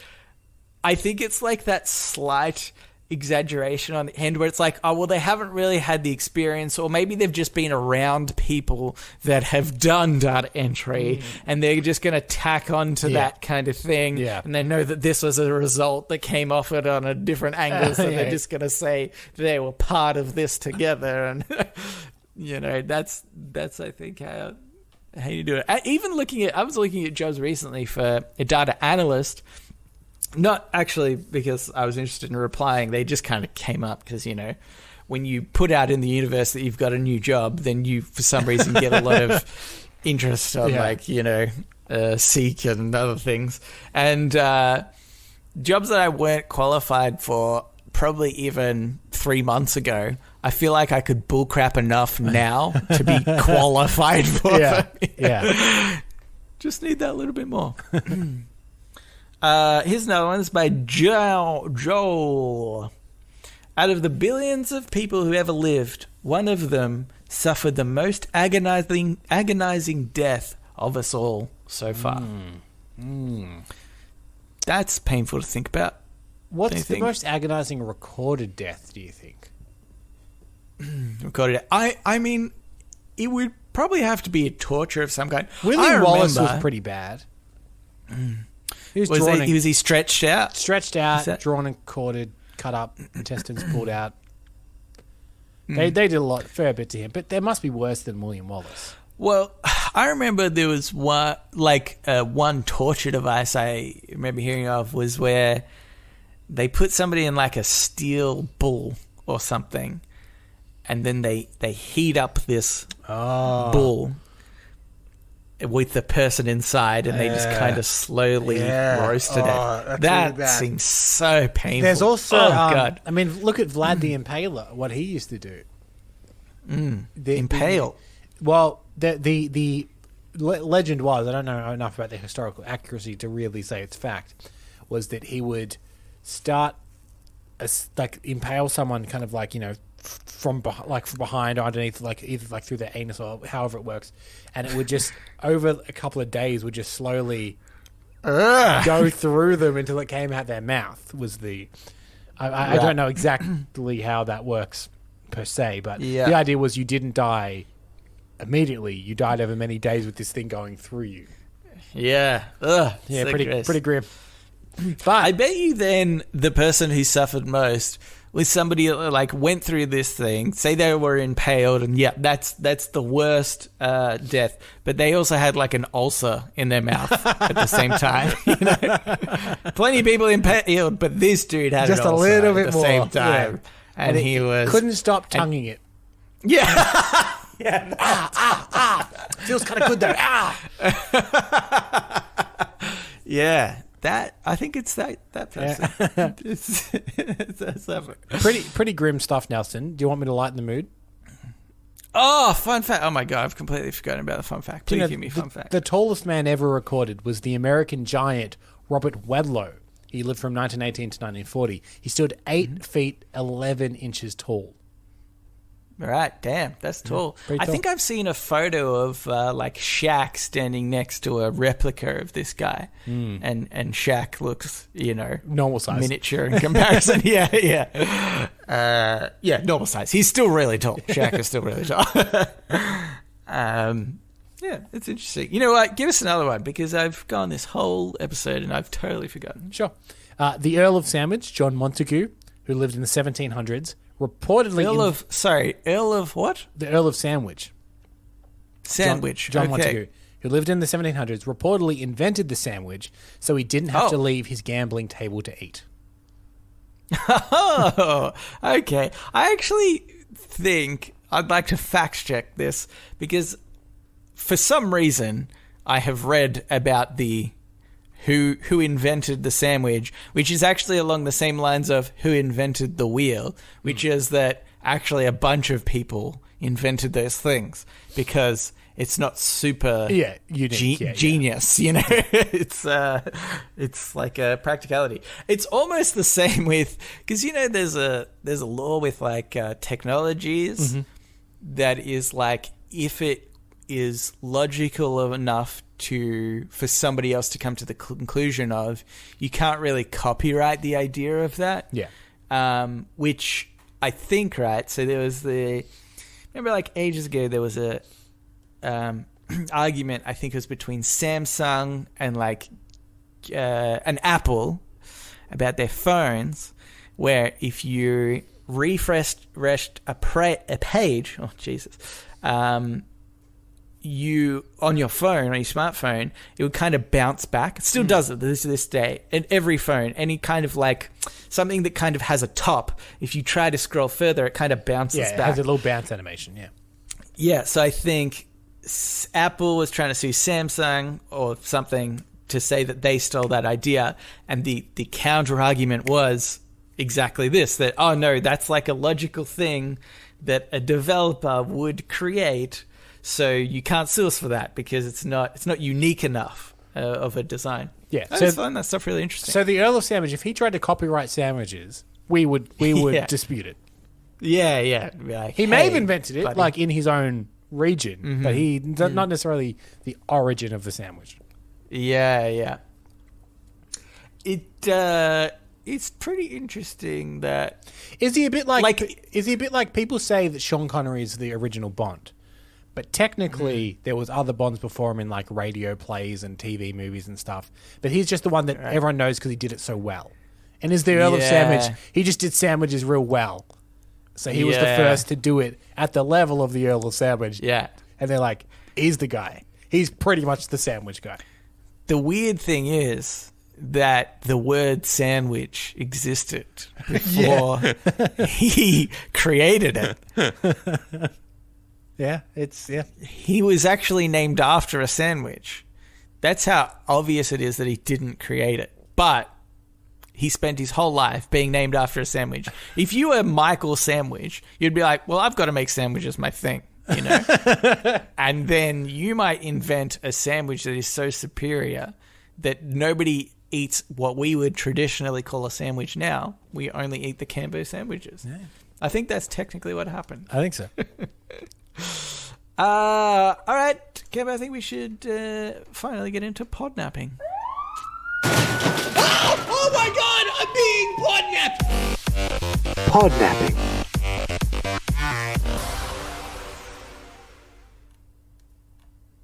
I think it's like that slight exaggeration on the end where it's like, oh, well, they haven't really had the experience, or maybe they've just been around people that have done data entry and they're just going to tack on to that kind of thing. Yeah. And they know that this was a result that came off it on a different angle. So they're just going to say they were part of this together. And, that's I think how you do it. I was looking at jobs recently for a data analyst. Not actually because I was interested in replying. They just kind of came up because, when you put out in the universe that you've got a new job, then you, for some reason, get a lot of interest on, Seek and other things. And jobs that I weren't qualified for probably even 3 months ago, I feel like I could bullcrap enough now to be qualified for them. Yeah. Just need that little bit more. Here's another one. It's by Joel. Out of the billions of people who ever lived, one of them suffered the most agonizing death of us all so far. That's painful to think about. What's the most agonizing recorded death, do you think? Recorded. I mean, it would probably have to be a torture of some kind. Willie Wallace was pretty bad. Was he stretched out? Stretched out, drawn and quartered, cut up, intestines pulled out. They did a fair bit to him, but there must be worse than William Wallace. Well, I remember there was one torture device I remember hearing of was where they put somebody in like a steel bull or something, and then they heat up this bull with the person inside, and they just kind of slowly roasted it. That really seems so painful. There's also, God. I mean, look at Vlad the Impaler, what he used to do. Impale. The legend was, I don't know enough about the historical accuracy to really say it's fact, was that he would start impale someone kind of from behind or underneath, either through their anus or however it works, and it would just over a couple of days would just slowly go through them until it came out their mouth. I don't know exactly how that works per se, but the idea was you didn't die immediately; you died over many days with this thing going through you. Yeah, yeah, pretty grim. But I bet you then the person who suffered most was somebody that went through this thing, say they were impaled, and that's the worst death. But they also had an ulcer in their mouth at the same time. Plenty of people impaled, but this dude had just an ulcer a little bit at the more. same time, and he couldn't stop tonguing it. Yeah. Feels kind of good though. Yeah. That I think it's that person. Yeah. it's pretty grim stuff, Nelson. Do you want me to lighten the mood? Oh, fun fact! Oh my god, I've completely forgotten about the fun fact. Please give me a fun fact. The tallest man ever recorded was the American giant Robert Wadlow. He lived from 1918 to 1940. He stood 8 feet 11 inches tall. Right, damn, that's tall. Tall. I think I've seen a photo of Shaq standing next to a replica of this guy, and Shaq looks, normal size, miniature in comparison. Yeah, normal size. He's still really tall. Shaq is still really tall. Yeah, it's interesting. You know what? Give us another one because I've gone this whole episode and I've totally forgotten. Sure. The Earl of Sandwich, John Montagu, who lived in the 1700s. Reportedly, Earl of what? The Earl of Sandwich. Sandwich. John Montagu, who lived in the 1700s, reportedly invented the sandwich so he didn't have to leave his gambling table to eat. Oh, okay. I actually think I'd like to fact check this because for some reason I have read about who invented the sandwich, which is actually along the same lines of who invented the wheel, which is that actually a bunch of people invented those things because it's not super unique, genius, It's like a practicality. It's almost the same with because there's a law with technologies that is if it is logical enough for somebody else to come to the conclusion of, you can't really copyright the idea of that. Yeah. which I think, right, so there was remember like ages ago there was a argument, I think it was between Samsung and like an Apple about their phones, where if you refreshed a page, oh Jesus, you on your phone, on your smartphone, it would kind of bounce back. It still does it to this day. In every phone, any kind of like something that kind of has a top, if you try to scroll further, it kind of bounces back. Yeah, it has a little bounce animation, yeah. Yeah, so I think Apple was trying to sue Samsung or something to say that they stole that idea, and the counter argument was exactly this, that, oh no, that's like a logical thing that a developer would create, so you can't sue us for that because it's not unique enough of a design. Yeah, I just find that stuff really interesting. So the Earl of Sandwich, if he tried to copyright sandwiches, we would dispute it. Yeah. Like, he may have invented it, buddy, like in his own region, but not necessarily the origin of the sandwich. Yeah. It's pretty interesting that is he a bit like people say that Sean Connery is the original Bond, but technically there was other Bonds before him in like radio plays and TV movies and stuff. But he's just the one that everyone knows because he did it so well. And is the Earl of Sandwich? He just did sandwiches real well, so he was the first to do it at the level of the Earl of Sandwich. Yeah, and they're like, he's the guy. He's pretty much the sandwich guy. The weird thing is that the word sandwich existed before he created it. Yeah. He was actually named after a sandwich. That's how obvious it is that he didn't create it. But he spent his whole life being named after a sandwich. If you were Michael Sandwich, you'd be like, well, I've got to make sandwiches my thing. You know, and then you might invent a sandwich that is so superior that nobody eats what we would traditionally call a sandwich now. We only eat the Cambo sandwiches. Yeah. I think that's technically what happened. I think so. All right, Cambo, I think we should finally get into podnapping. Oh my God, I'm being podnapped! Podnapping.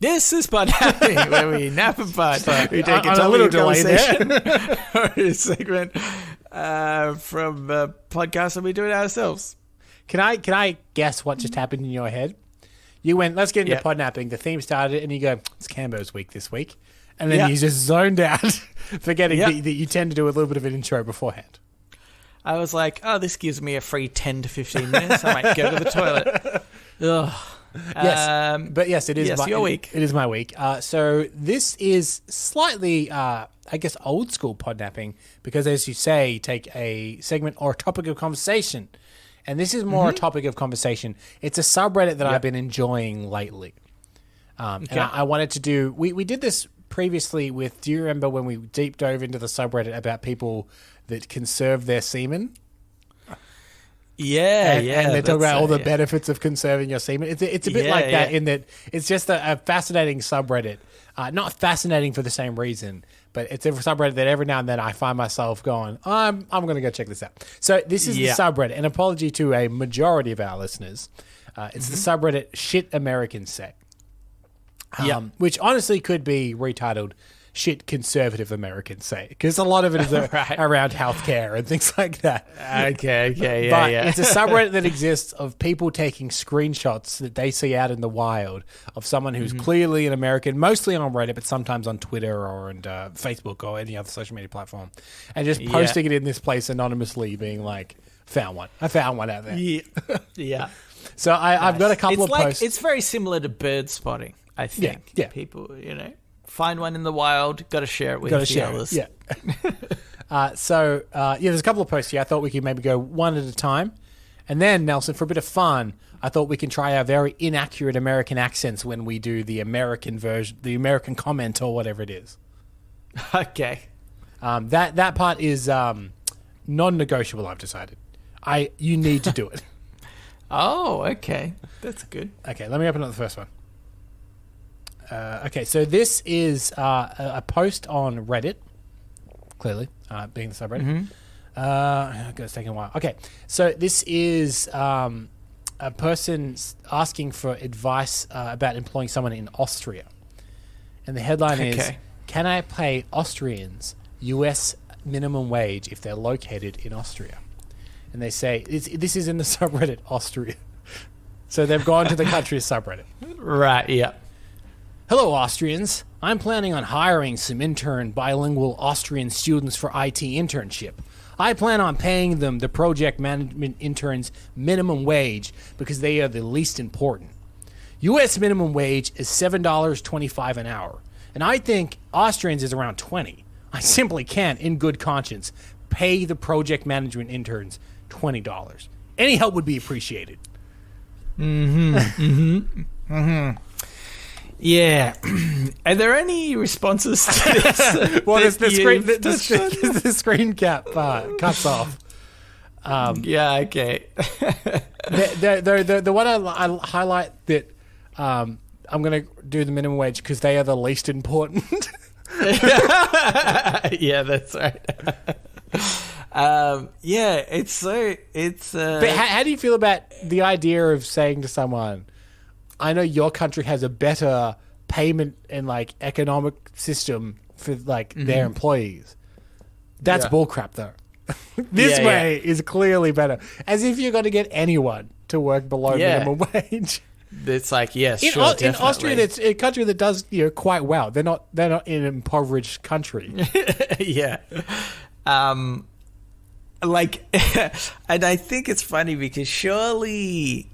This is Podnapping, where we nap a pod. We take a little little delay conversation or a segment from a podcast, and we do it ourselves. Can I guess what just happened in your head? You went, let's get into podnapping. The theme started, and you go, it's Cambo's week this week. And then you just zoned out, forgetting that you tend to do a little bit of an intro beforehand. I was like, oh, this gives me a free 10 to 15 minutes. I might go to the toilet. Ugh. Yes, but yes, it is your week. It is my week. So this is slightly, I guess, old school podnapping because, as you say, take a segment or a topic of conversation, and this is more a topic of conversation. It's a subreddit that I've been enjoying lately, and I wanted to do. We did this previously with. Do you remember when we deep dove into the subreddit about people that conserve their semen? And they talk about all the benefits of conserving your semen. It's a bit like that in that it's just a fascinating subreddit. Not fascinating for the same reason, but it's a subreddit that every now and then I find myself going, I'm going to go check this out. So this is the subreddit. An apology to a majority of our listeners. It's the subreddit Shit Americans Say. Which honestly could be retitled Shit Conservative Americans Say, because a lot of it is around healthcare and things like that. Okay, but it's a subreddit that exists of people taking screenshots that they see out in the wild of someone who's clearly an American, mostly on Reddit, but sometimes on Twitter or on Facebook or any other social media platform, and just posting it in this place anonymously, being like, found one. I found one out there. Yeah. So I've got a couple of posts. It's very similar to bird spotting, I think. Yeah. People, find one in the wild, got to share it with the others. Yeah. There's a couple of posts here. I thought we could maybe go one at a time. And then, Nelson, for a bit of fun, I thought we can try our very inaccurate American accents when we do the American version, the American comment or whatever it is. Okay. That part is non-negotiable, I've decided. You need to do it. Oh, okay. That's good. Okay, let me open up the first one. Okay, so this is a post on Reddit, clearly, being the subreddit. It's taking a while. Okay, so this is a person asking for advice about employing someone in Austria. And the headline is, can I pay Austrians US minimum wage if they're located in Austria? And they say, this is in the subreddit Austria. So they've gone to the country's subreddit. Right, yeah. Hello, Austrians. I'm planning on hiring some intern bilingual Austrian students for IT internship. I plan on paying them the project management intern's minimum wage because they are the least important. U.S. minimum wage is $7.25 an hour, and I think Austrians is around 20. I simply can't, in good conscience, pay the project management interns $20. Any help would be appreciated. Yeah. Are there any responses to this? Well, the screen cap cuts off. Yeah, okay. The one I highlight that I'm going to do the minimum wage because they are the least important. Yeah, that's right. Yeah, But how do you feel about the idea of saying to someone, I know your country has a better payment and like economic system for like their employees. That's bullcrap though. This way is clearly better. As if you're going to get anyone to work below minimum wage. It's like, yes, in, sure, in definitely. Austria, it's a country that does quite well. They're not in an impoverished country. Yeah. Like, and I think it's funny because surely,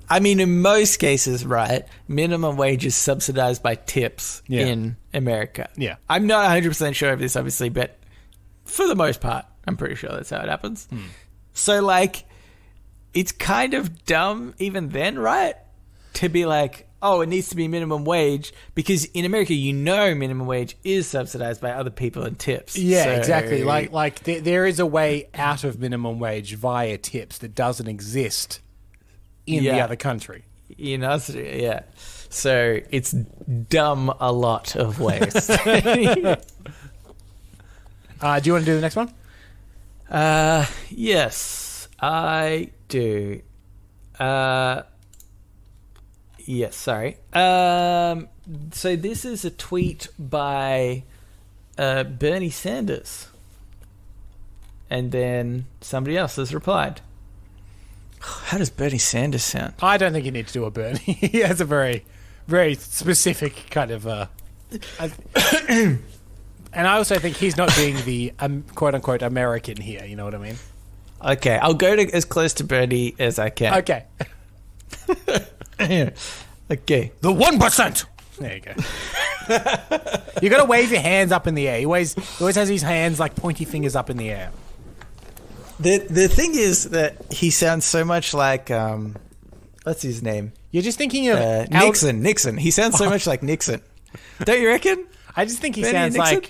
I mean, in most cases, right, minimum wage is subsidized by tips in America. Yeah. I'm not 100% sure of this, obviously, but for the most part, I'm pretty sure that's how it happens. So, like, it's kind of dumb even then, right, to be like, oh, it needs to be minimum wage, because in America, minimum wage is subsidized by other people and tips. Yeah, So- exactly. Like there is a way out of minimum wage via tips that doesn't exist in the other country. In Austria, yeah. So it's dumb a lot of ways. Do you want to do the next one? Yes, I do. Yes, sorry. So this is a tweet by Bernie Sanders. And then somebody else has replied. How does Bernie Sanders sound? I don't think you need to do a Bernie. He has a very, very specific kind of... and I also think he's not being the quote-unquote American here, you know what I mean? Okay, I'll go to as close to Bernie as I can. Okay. Okay. The 1%! There you go. You got to wave your hands up in the air. He always has his hands like pointy fingers up in the air. The thing is that he sounds so much like what's his name? You're just thinking of Nixon. He sounds so much like Nixon. Don't you reckon? I just think he Bernie sounds Nixon?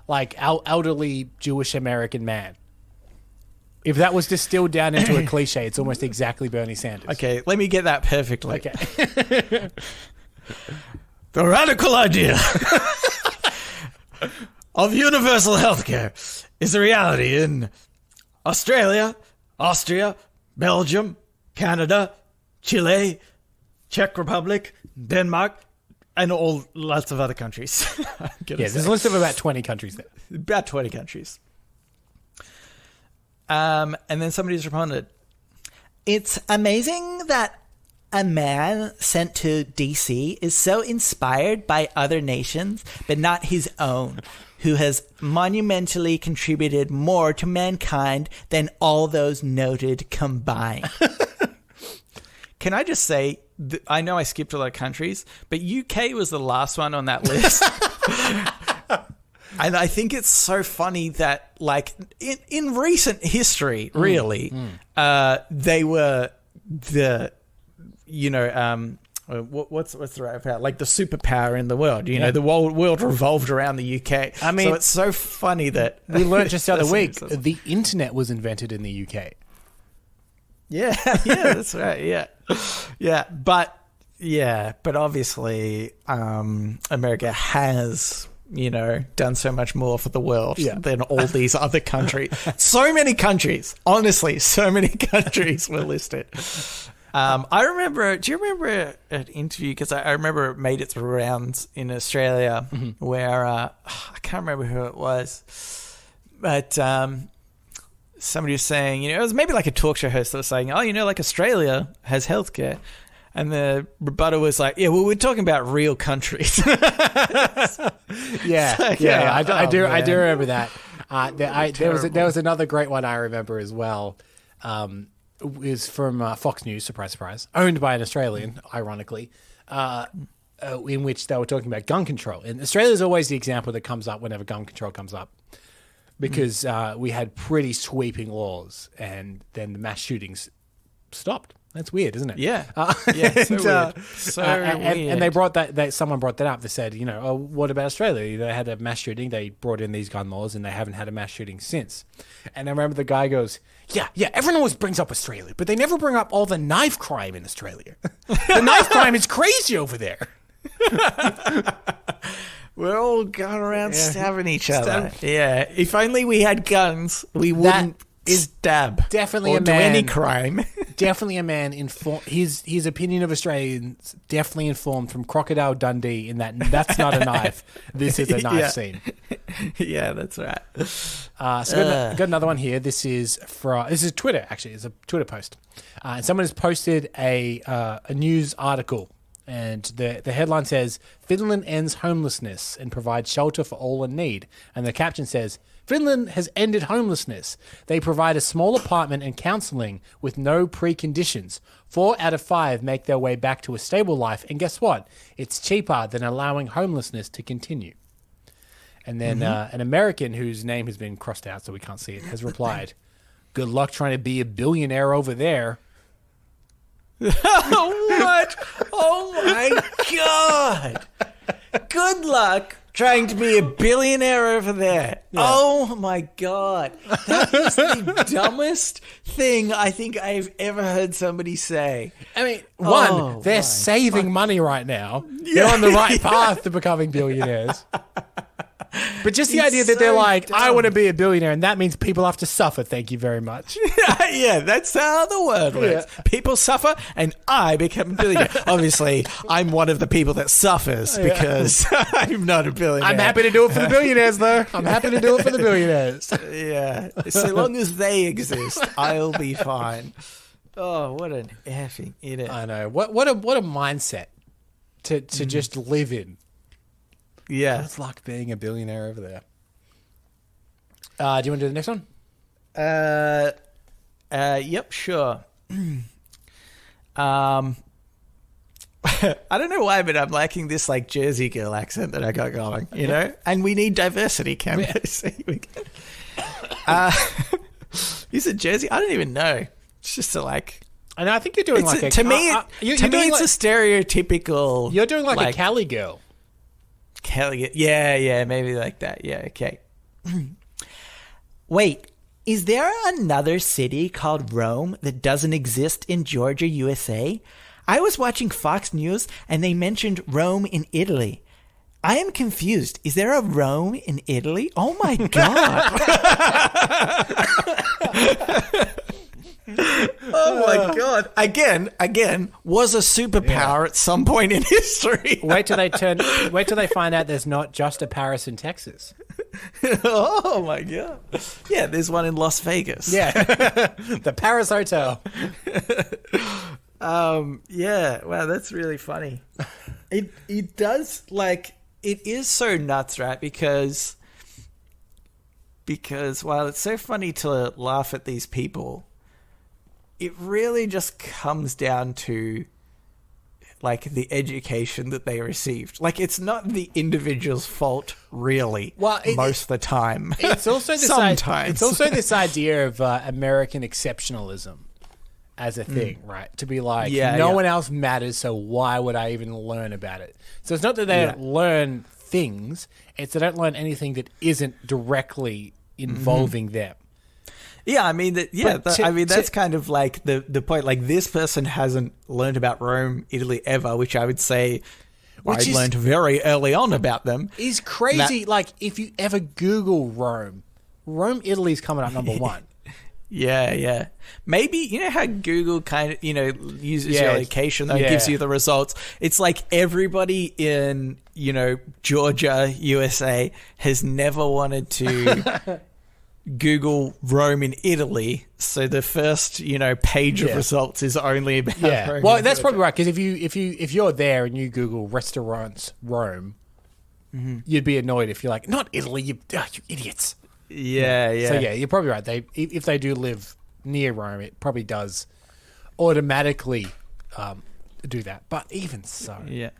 like elderly Jewish American man. If that was distilled down into a cliche, it's almost exactly Bernie Sanders. Okay, let me get that perfectly. Okay. The radical idea of universal healthcare is a reality in Australia, Austria, Belgium, Canada, Chile, Czech Republic, Denmark, and lots of other countries. There's a list of about 20 countries there. About 20 countries. And then somebody's responded, it's amazing that a man sent to DC is so inspired by other nations, but not his own, who has monumentally contributed more to mankind than all those noted combined. Can I just say, I know I skipped a lot of countries, but UK was the last one on that list. And I think it's so funny that, like, in recent history, really, they were the, what's the right power? Like the superpower in the world. You know, the world revolved around the UK. I mean, so it's so funny that we learned just the other week the internet was invented in the UK. Yeah, that's right. But obviously, America has done so much more for the world Yeah. than all these other countries. So many countries. Honestly, so many countries were listed. I remember, do you remember an interview? Because I remember it made its rounds in Australia where, I can't remember who it was, but somebody was saying, it was maybe like a talk show host that was saying, like Australia has healthcare. And the rebuttal was like, yeah, well, we're talking about real countries. I do remember that. There was another great one I remember as well. Is from Fox News, surprise, surprise, owned by an Australian, ironically, in which they were talking about gun control. And Australia is always the example that comes up whenever gun control comes up, because we had pretty sweeping laws, and then the mass shootings stopped. That's weird, isn't it? Yeah. So weird. And they brought that. Someone brought that up. They said, what about Australia? They had a mass shooting. They brought in these gun laws, and they haven't had a mass shooting since. And I remember the guy goes, yeah. Everyone always brings up Australia, but they never bring up all the knife crime in Australia. The knife crime is crazy over there. We're all going around stabbing each other. Yeah. If only we had guns, we wouldn't stab. Definitely or a do man. any crime. Definitely a man his opinion of Australians definitely informed from Crocodile Dundee in that's not a knife. This is a knife scene. Yeah, that's right. Got another one here. This is Twitter, actually. It's a Twitter post. And someone has posted a news article, and the headline says, Finland ends homelessness and provides shelter for all in need. And the caption says, Finland has ended homelessness. They provide a small apartment and counselling with no preconditions. 4 out of 5 make their way back to a stable life. And guess what? It's cheaper than allowing homelessness to continue. And then an American whose name has been crossed out so we can't see it has replied, good luck trying to be a billionaire over there. What? Oh my God. Good luck trying to be a billionaire over there. Yeah. Oh my God. That is the dumbest thing I think I've ever heard somebody say. I mean, they're saving money right now. They're on the right path to becoming billionaires. But just the idea that they're like, I want to be a billionaire, and that means people have to suffer. Thank you very much. Yeah, that's how the world works. Yeah. People suffer, and I become a billionaire. Obviously, I'm one of the people that suffers because I'm not a billionaire. I'm happy to do it for the billionaires, though. I'm happy to do it for the billionaires. Yeah. So long as they exist, I'll be fine. Oh, what an effing idiot. I know. What a mindset to just live in. Yeah. It's like being a billionaire over there. Do you want to do the next one? Yep, sure. I don't know why, but I'm liking this like Jersey girl accent that I got going, you know? And we need diversity, can we? Is it Jersey? I don't even know. It's just a And I think you're doing like a... To me, it's a stereotypical... You're doing like a Cali girl. Yeah, maybe like that. Yeah, okay. Wait, is there another city called Rome that doesn't exist in Georgia, USA? I was watching Fox News and they mentioned Rome in Italy. I am confused. Is there a Rome in Italy? Oh my God. Oh my God. Again, was a superpower at some point in history. Wait till they find out there's not just a Paris in Texas. Oh my God. Yeah, there's one in Las Vegas. Yeah. The Paris Hotel. Yeah, wow, that's really funny. It does it is so nuts, right? Because while it's so funny to laugh at these people, it really just comes down to the education that they received. It's not the individual's fault, really. Well, most of the time. It's also sometimes. It's also this idea of American exceptionalism as a thing, right? To be no one else matters, so why would I even learn about it? So it's not that they don't learn things; it's they don't learn anything that isn't directly involving them. Yeah, I mean that's kind of the point. This person hasn't learned about Rome, Italy ever, which I would say Which learned very early on about them. Is crazy. Like, if you ever Google Rome, Italy's coming up number one. Yeah. Maybe, you know how Google kind of, uses your location and gives you the results? It's like everybody in, Georgia, USA has never wanted to Google Rome in Italy. So the first, page of results is only about Rome. Well, that's probably right, because if you're there and you Google restaurants Rome, you'd be annoyed if you're like, not Italy, you idiots. Yeah. So you're probably right. If they do live near Rome, it probably does automatically do that. But even so, Yeah.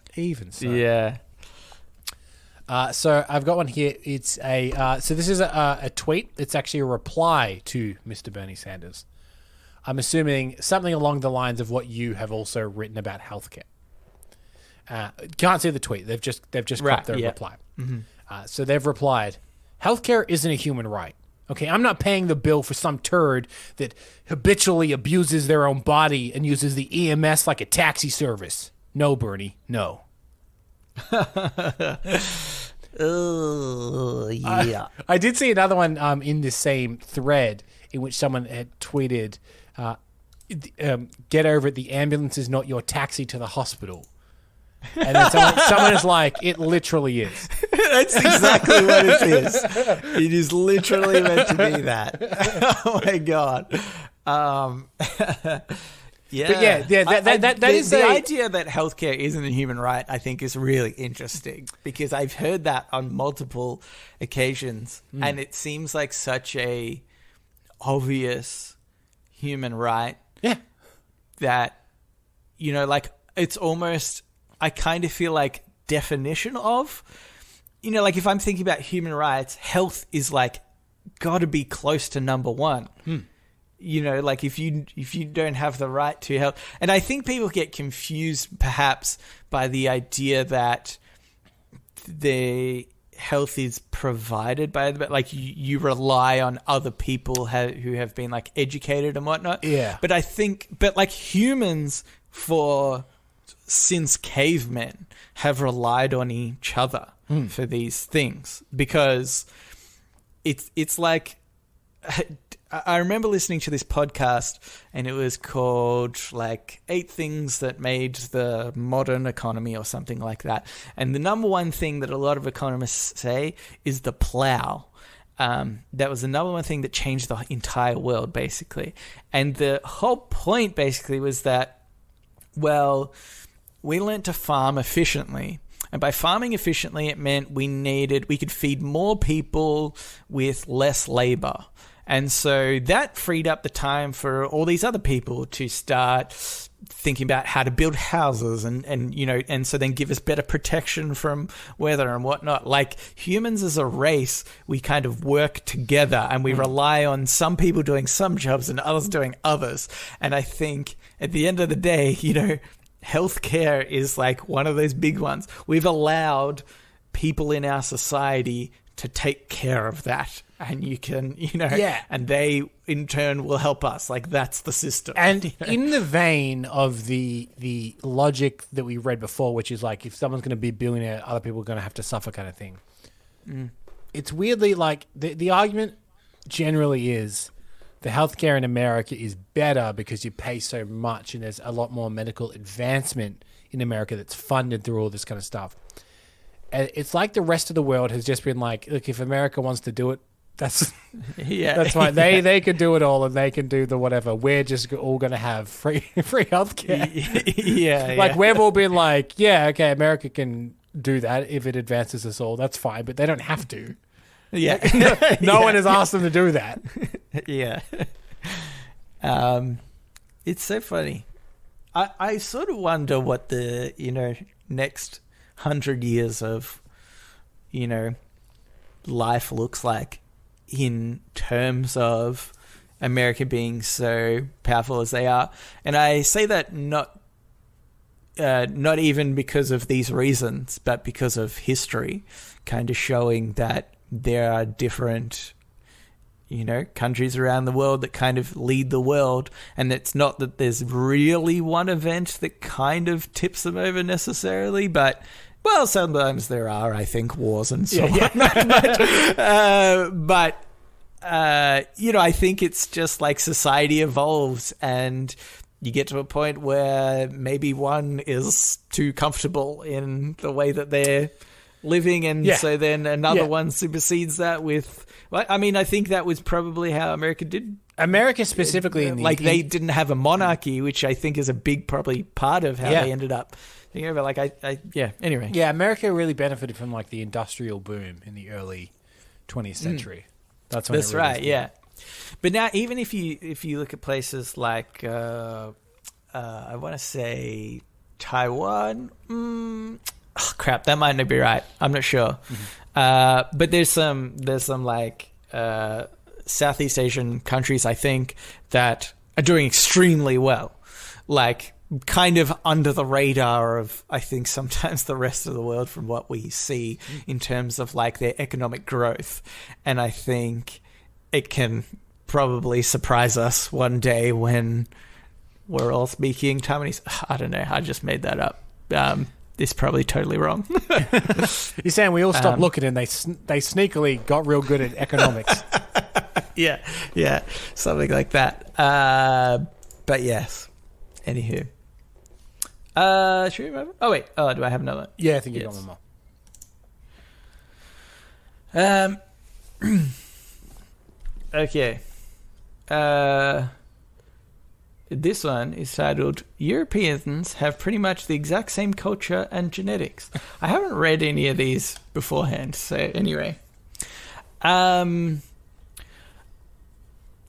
So I've got one here. It's so this is a tweet. It's actually a reply to Mr. Bernie Sanders. I'm assuming something along the lines of what you have also written about healthcare. Can't see the tweet. They've just cropped their reply. So they've replied, "Healthcare isn't a human right. Okay, I'm not paying the bill for some turd that habitually abuses their own body and uses the EMS like a taxi service. No, Bernie, no." Oh, yeah. I did see another one in the same thread in which someone had tweeted, "Get over it. The ambulance is not your taxi to the hospital." And then someone is like, "It literally is." That's exactly what it is. It is literally meant to be that. Oh my god. Yeah. That is the idea that healthcare isn't a human right, I think, is really interesting, because I've heard that on multiple occasions, and it seems like such a obvious human right. Yeah. That, like, it's almost, I kind of feel like definition of, like if I'm thinking about human rights, health is like got to be close to number one. Like if you don't have the right to health, and I think people get confused perhaps by the idea that the health is provided by like you rely on other people who have been like educated and whatnot. Yeah. But I think, like humans since cavemen have relied on each other for these things, because it's like, I remember listening to this podcast, and it was called like 8 Things That Made the Modern Economy or something like that. And the number one thing that a lot of economists say is the plow. That was the number one thing that changed the entire world, basically. And the whole point basically was that, well, we learned to farm efficiently. And by farming efficiently, it meant we could feed more people with less labor. And so that freed up the time for all these other people to start thinking about how to build houses and so then give us better protection from weather and whatnot. Like humans as a race, we kind of work together, and we rely on some people doing some jobs and others doing others. And I think at the end of the day, healthcare is like one of those big ones. We've allowed people in our society to take care of that, and you can, and they in turn will help us. Like that's the system. And in the vein of the logic that we read before, which is like, if someone's going to be a billionaire, other people are going to have to suffer kind of thing. It's weirdly like the argument generally is the healthcare in America is better because you pay so much, and there's a lot more medical advancement in America that's funded through all this kind of stuff. And it's like the rest of the world has just been like, look, if America wants to do it, that's fine. They can do it all, and they can do the whatever. We're just all going to have free healthcare. Like we've all been like, yeah, okay, America can do that if it advances us all. That's fine, but they don't have to. Yeah. No one has asked them to do that. Yeah. It's so funny. I sort of wonder what the, next 100 years of, life looks like in terms of America being so powerful as they are. And I say that not even because of these reasons, but because of history kind of showing that there are different, countries around the world that kind of lead the world. And it's not that there's really one event that kind of tips them over necessarily, but Well, sometimes there are, I think, wars and so on. But I think it's just like society evolves and you get to a point where maybe one is too comfortable in the way that they're living, and so then another one supersedes that with... Well, I mean, I think that was probably how America did. America specifically, they didn't have a monarchy, which I think is a big probably part of how they ended up. But anyway. Yeah, America really benefited from like the industrial boom in the early 20th century. That's right. Yeah. But now, even if you look at places like I want to say Taiwan. Crap, that might not be right. I'm not sure. But there's some like Southeast Asian countries, I think, that are doing extremely well. Like kind of under the radar of, I think, sometimes the rest of the world from what we see in terms of like their economic growth. And I think it can probably surprise us one day when we're all speaking Taiwanese. I don't know. I just made that up. It's probably totally wrong. You're saying we all stopped looking and they sneakily got real good at economics. Yeah, something like that. But yes. Anywho. Should we move on? Oh, wait. Oh, do I have another one? Yeah, I think you got one more. Okay. This one is titled, Europeans have pretty much the exact same culture and genetics. I haven't read any of these beforehand, so anyway.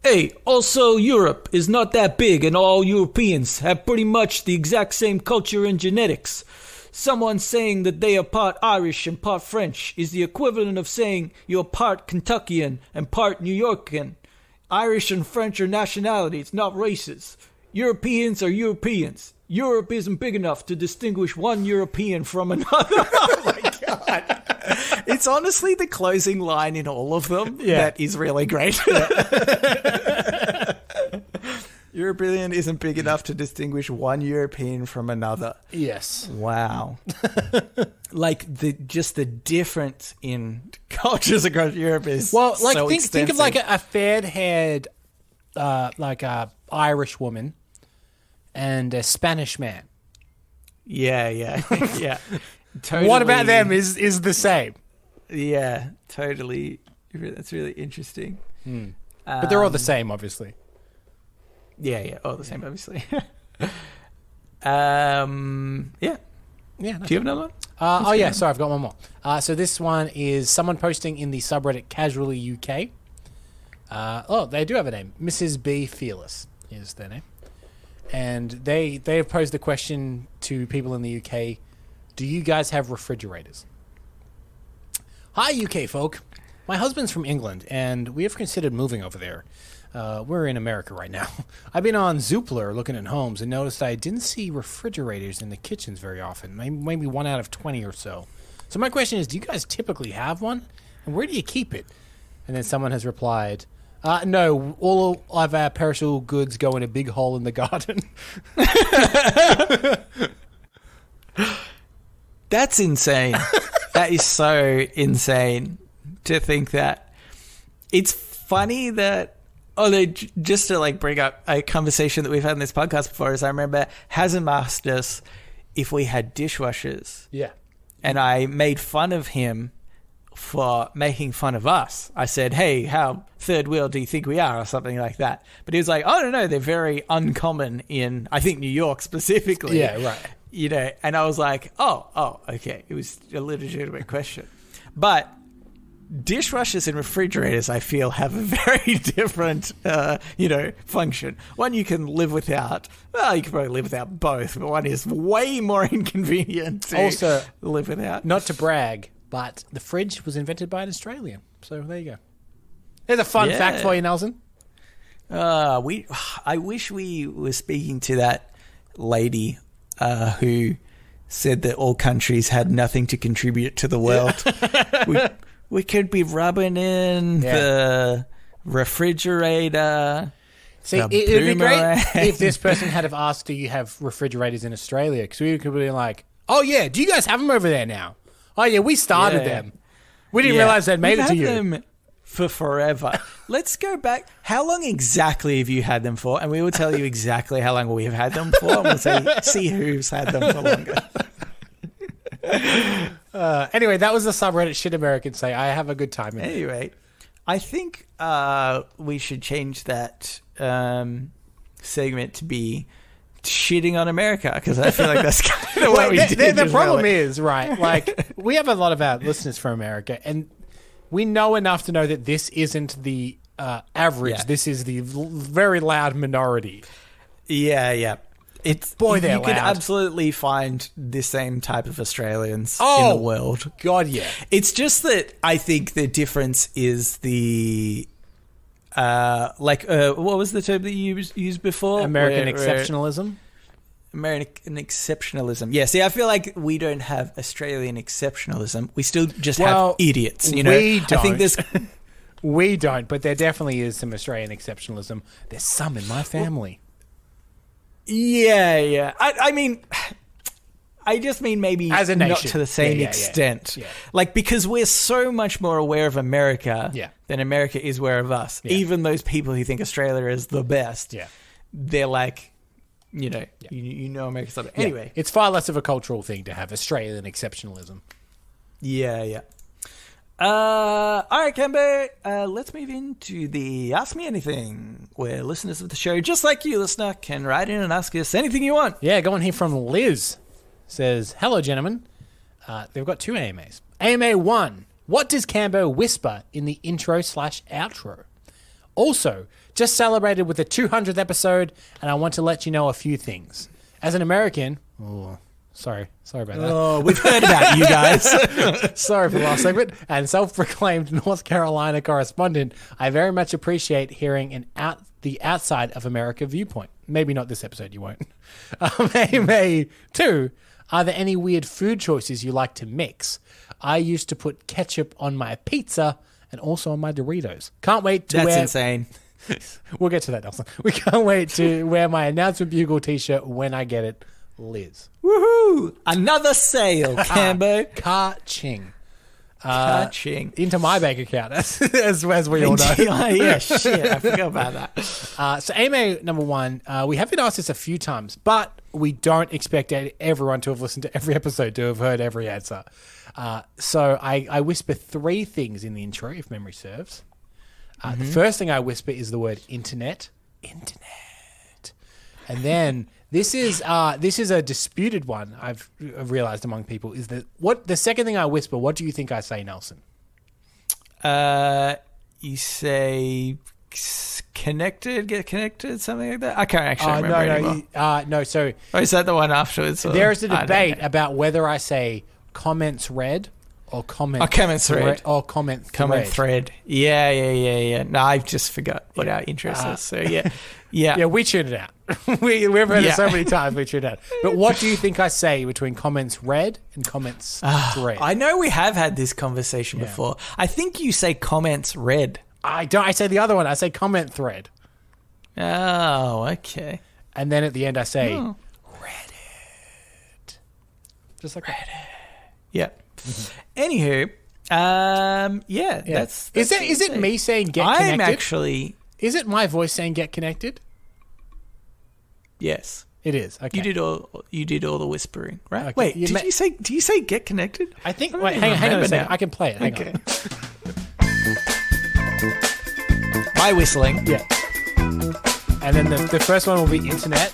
Hey, also Europe is not that big and all Europeans have pretty much the exact same culture and genetics. Someone saying that they are part Irish and part French is the equivalent of saying you're part Kentuckian and part New Yorkan. Irish and French are nationalities, not races. Europeans are Europeans. Europe isn't big enough to distinguish one European from another. Oh my God. It's honestly the closing line in all of them that is really great. European isn't big enough to distinguish one European from another. Yes. Wow. Like the difference in cultures across Europe is so think of like a fair-haired like a Irish woman and a Spanish man. Yeah. Totally. What about them is the same? Yeah, totally. That's really interesting. But they're all the same, obviously. Yeah, all the same, obviously. Yeah. Yeah. Do you have another one? Sorry, I've got one more. So this one is someone posting in the subreddit Casually UK. They do have a name. Mrs. B. Fearless is their name. And they have posed the question to people in the UK, do you guys have refrigerators? Hi, UK folk. My husband's from England, and we have considered moving over there. We're in America right now. I've been on Zoopla looking at homes and noticed I didn't see refrigerators in the kitchens very often, maybe 1 out of 20 or so. So my question is, do you guys typically have one? And where do you keep it? And then someone has replied, no, all of our perishable goods go in a big hole in the garden. That's insane. That is so insane to think that. It's funny that, just to like bring up a conversation that we've had in this podcast before, is I remember Hazem asked us if we had dishwashers. Yeah. And I made fun of him for making fun of us. I said, hey, how third wheel do you think we are, or something like that. But he was like, oh, no, they're very uncommon in, I think, New York specifically. Yeah, right. You know, and I was like, oh, okay. It was a legitimate question. But dishwashers and refrigerators, I feel, have a very different, function. One you can live without. Well, you can probably live without both, but one is way more inconvenient to also live without. Not to brag, but the fridge was invented by an Australian. So there you go. There's a fun fact for you, Nelson. I wish we were speaking to that lady who said that all countries had nothing to contribute to the world. We could be rubbing in the refrigerator. See, it would be great if this person had have asked, do you have refrigerators in Australia? Because we could be like, Oh, yeah. Do you guys have them over there now? Oh, yeah. We started Yeah. them. We didn't realize they'd made We've it to had you. them for forever. Let's go back. How long exactly have you had them for? And we will tell you exactly how long we have had them for. And we'll see who's had them for longer. Anyway, that was the subreddit Shit Americans Say. I have a good time in it. Anyway, I think we should change that segment to be shitting on America, because I feel like that's kind of what we did. The problem is, right, like, we have a lot of our listeners from America, and we know enough to know that this isn't the average. Yeah. This is the very loud minority. Yeah. It's Boy, they're you could loud. absolutely find the same type of Australians in Oh. the world. God, yeah. It's just that I think the difference is the what was the term that you used before? American Where- exceptionalism. American exceptionalism. Yeah, see, I feel like we don't have Australian exceptionalism. We still just Well, have idiots, you know? we I think don't. there's... We don't, but there definitely is some Australian exceptionalism. There's some in my family. Yeah. I mean... I just mean maybe As a not nation. to the same Yeah. extent. Yeah. Like, because we're so much more aware of America Yeah. than America is aware of us. Yeah. Even those people who think Australia is the best, Yeah. they're like, you know America's the best. Anyway. Yeah. It's far less of a cultural thing to have Australian exceptionalism. Yeah. All right, Cambo, let's move into the Ask Me Anything, where listeners of the show, just like you, listener, can write in and ask us anything you want. Yeah, go on here from Liz. Says, hello, gentlemen. They've got 2 AMAs. AMA 1, what does Cambo whisper in the intro/outro? Also, just celebrated with the 200th episode, and I want to let you know a few things. As an American... Oh, sorry about that. Oh, we've heard about you guys. Sorry for the last segment. And self-proclaimed North Carolina correspondent, I very much appreciate hearing the outside of America viewpoint. Maybe not this episode, you won't. AMA 2, are there any weird food choices you like to mix? I used to put ketchup on my pizza and also on my Doritos. Can't wait to That's wear... insane. We'll get to that, Nelson. We can't wait to wear my announcement bugle t-shirt when I get it. Liz. Woohoo! Another sale, Cambo. Ka-ching. Catching. Into my bank account, as we all know. Yeah, shit, I forgot about that. So AMA number 1, we have been asked this a few times, but we don't expect everyone to have listened to every episode to have heard every answer. So I whisper 3 things in the intro, if memory serves. The first thing I whisper is the word internet. And then this is a disputed one I've realized among people, is that what the second thing I whisper, what do you think I say, Nelson? You say connected, get connected, something like that. I can't actually remember anymore. No, so Or is that the one afterwards? Or? there is a I don't debate know. about whether I say comments read or comment comments read. or comment Comment thread. thread. Yeah. No, I just forgot what our interest is. So yeah. Yeah, we tuned it out. We've heard it Yeah. so many times, we tuned it out. But what do you think I say between comments read and comments thread? I know we have had this conversation before. I think you say comments read. I don't. I say the other one. I say comment thread. Oh, okay. And then at the end I say Reddit. Just like Reddit. Yeah. Anywho, yeah, that's Is it me saying get connected? I'm actually Is it my voice saying get connected? yes. It is. Okay. You did all the whispering, right? Okay. Wait, You do you say get connected? I think. don't Wait, even hang on a remember second. now. I can play it. Hang Okay. on. My whistling. Yeah. And then the first one will be internet.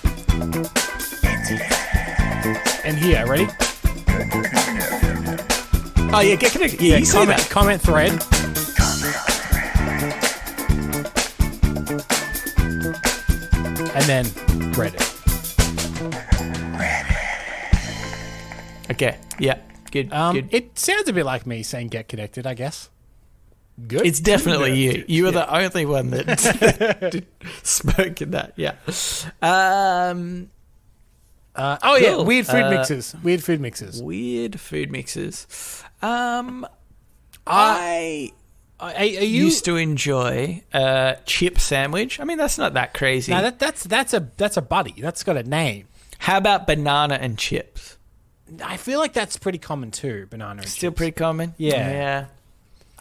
And here, ready? Oh yeah, get connected. Yeah, you say that. comment thread. And then Reddit. Okay. Yeah. Good. Good. It sounds a bit like me saying get connected, I guess. Good. It's definitely you. You are the only one that spoke in that. Yeah. yeah, cool. weird food mixes. Weird food mixes. Weird food mixes. Are you used to enjoy chip sandwich. I mean, that's not that crazy. No, that's a buddy. That's got a name. How about banana and chips? I feel like that's pretty common too. Banana and Still chips. pretty common. Yeah.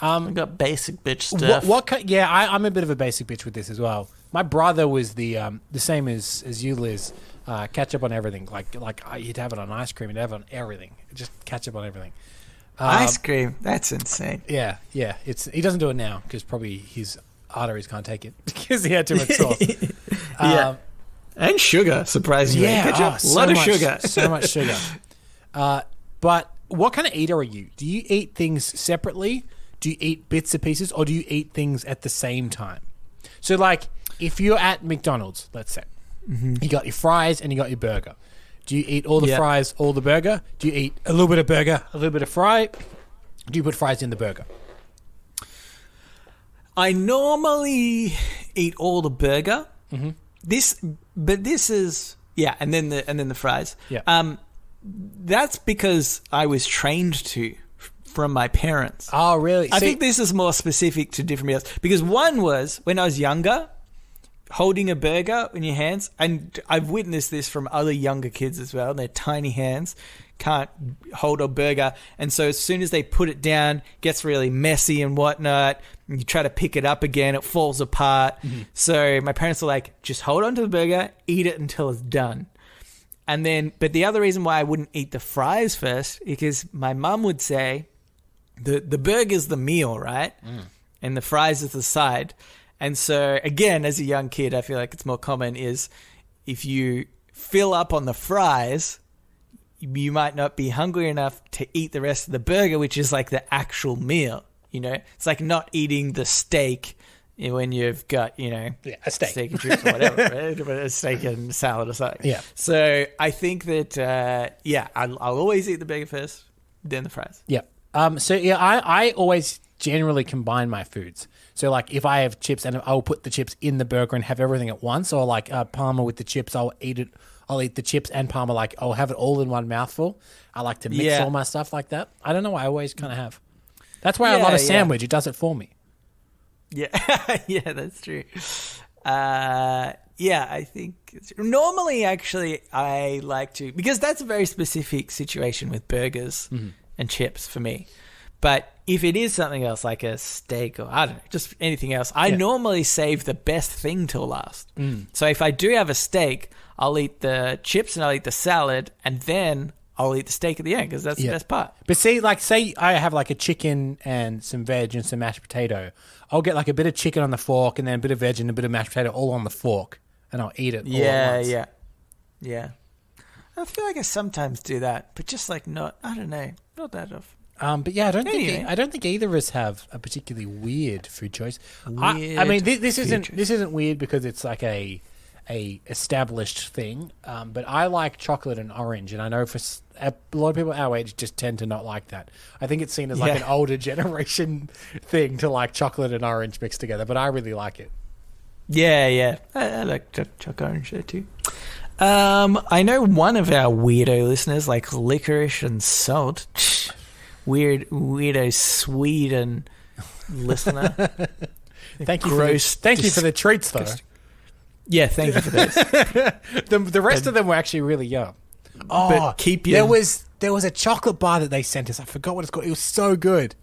I got basic bitch stuff. I'm a bit of a basic bitch with this as well. My brother was the same as you, Liz. Ketchup on everything. You'd have it on ice cream. You'd have it on everything. Just ketchup on everything. Ice cream. That's insane. Yeah. He doesn't do it now because probably his arteries can't take it because he had too much sauce. Yeah. And sugar, surprisingly. Yeah, Ketchup, a lot of sugar. So much sugar. But what kind of eater are you? Do you eat things separately? Do you eat bits and pieces? Or do you eat things at the same time? So, like, if you're at McDonald's, let's say, you got your fries and you got your burger. Do you eat all the fries, all the burger? Do you eat a little bit of burger, a little bit of fry? Do you put fries in the burger? I normally eat all the burger. This is and then the fries. Yeah. That's because I was trained to from my parents. Oh, really? I think this is more specific to different meals because one was when I was younger, holding a burger in your hands, and I've witnessed this from other younger kids as well. Their tiny hands can't hold a burger, and so as soon as they put it down, it gets really messy and whatnot. And you try to pick it up again, it falls apart. So my parents were like, just hold on to the burger, eat it until it's done. And then, but the other reason why I wouldn't eat the fries first, because my mum would say, the burger's the meal, right? And the fries is the side. And so, again, as a young kid, I feel like it's more common is if you fill up on the fries, you might not be hungry enough to eat the rest of the burger, which is like the actual meal, you know? It's like not eating the steak when you've got, a steak. Steak and chips or whatever, right? But a steak and salad or something. Yeah. So I think that, I'll always eat the burger first, then the fries. Yeah. I always generally combine my foods. So, like, if I have chips, and I'll put the chips in the burger and have everything at once, or like Parma with the chips, I'll eat the chips and Parma, like, I'll have it all in one mouthful. I like to mix all my stuff like that. I don't know why I always kind of have. That's why I love a sandwich. It does it for me. Yeah, yeah, that's true. I think normally, actually, I like to, because that's a very specific situation with burgers and chips for me. But if it is something else, like a steak or, I don't know, just anything else, I normally save the best thing till last. So if I do have a steak, I'll eat the chips and I'll eat the salad, and then I'll eat the steak at the end because that's the best part. But see, like, say I have like a chicken and some veg and some mashed potato. I'll get like a bit of chicken on the fork and then a bit of veg and a bit of mashed potato all on the fork, and I'll eat it all at once. Yeah. I feel like I sometimes do that, but just like not that often. But yeah, I don't think either of us have a particularly weird food choice. I mean, this isn't weird because it's like a established thing. But I like chocolate and orange, and I know for a lot of people our age just tend to not like that. I think it's seen as like an older generation thing to like chocolate and orange mixed together. But I really like it. Yeah. I like chocolate orange there too. I know one of our weirdo listeners like licorice and salt. Weirdo Sweden listener. Thank you for the treats, though. Yeah, thank you for those. The rest of them were actually really yum. Oh, but keep you. There was a chocolate bar that they sent us. I forgot what it's called. It was so good.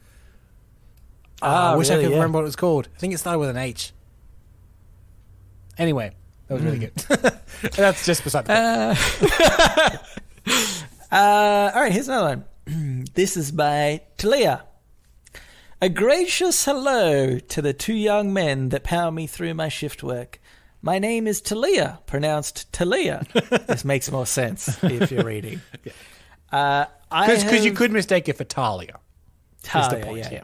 I wish I could remember what it was called. I think it started with an H. Anyway, that was really good. That's just beside the point. All right, here's another one. This is by Talia. A gracious hello to the two young men that power me through my shift work. My name is Talia, pronounced Talia. This makes more sense if you're reading. Because you could mistake it for Talia. Talia, yeah.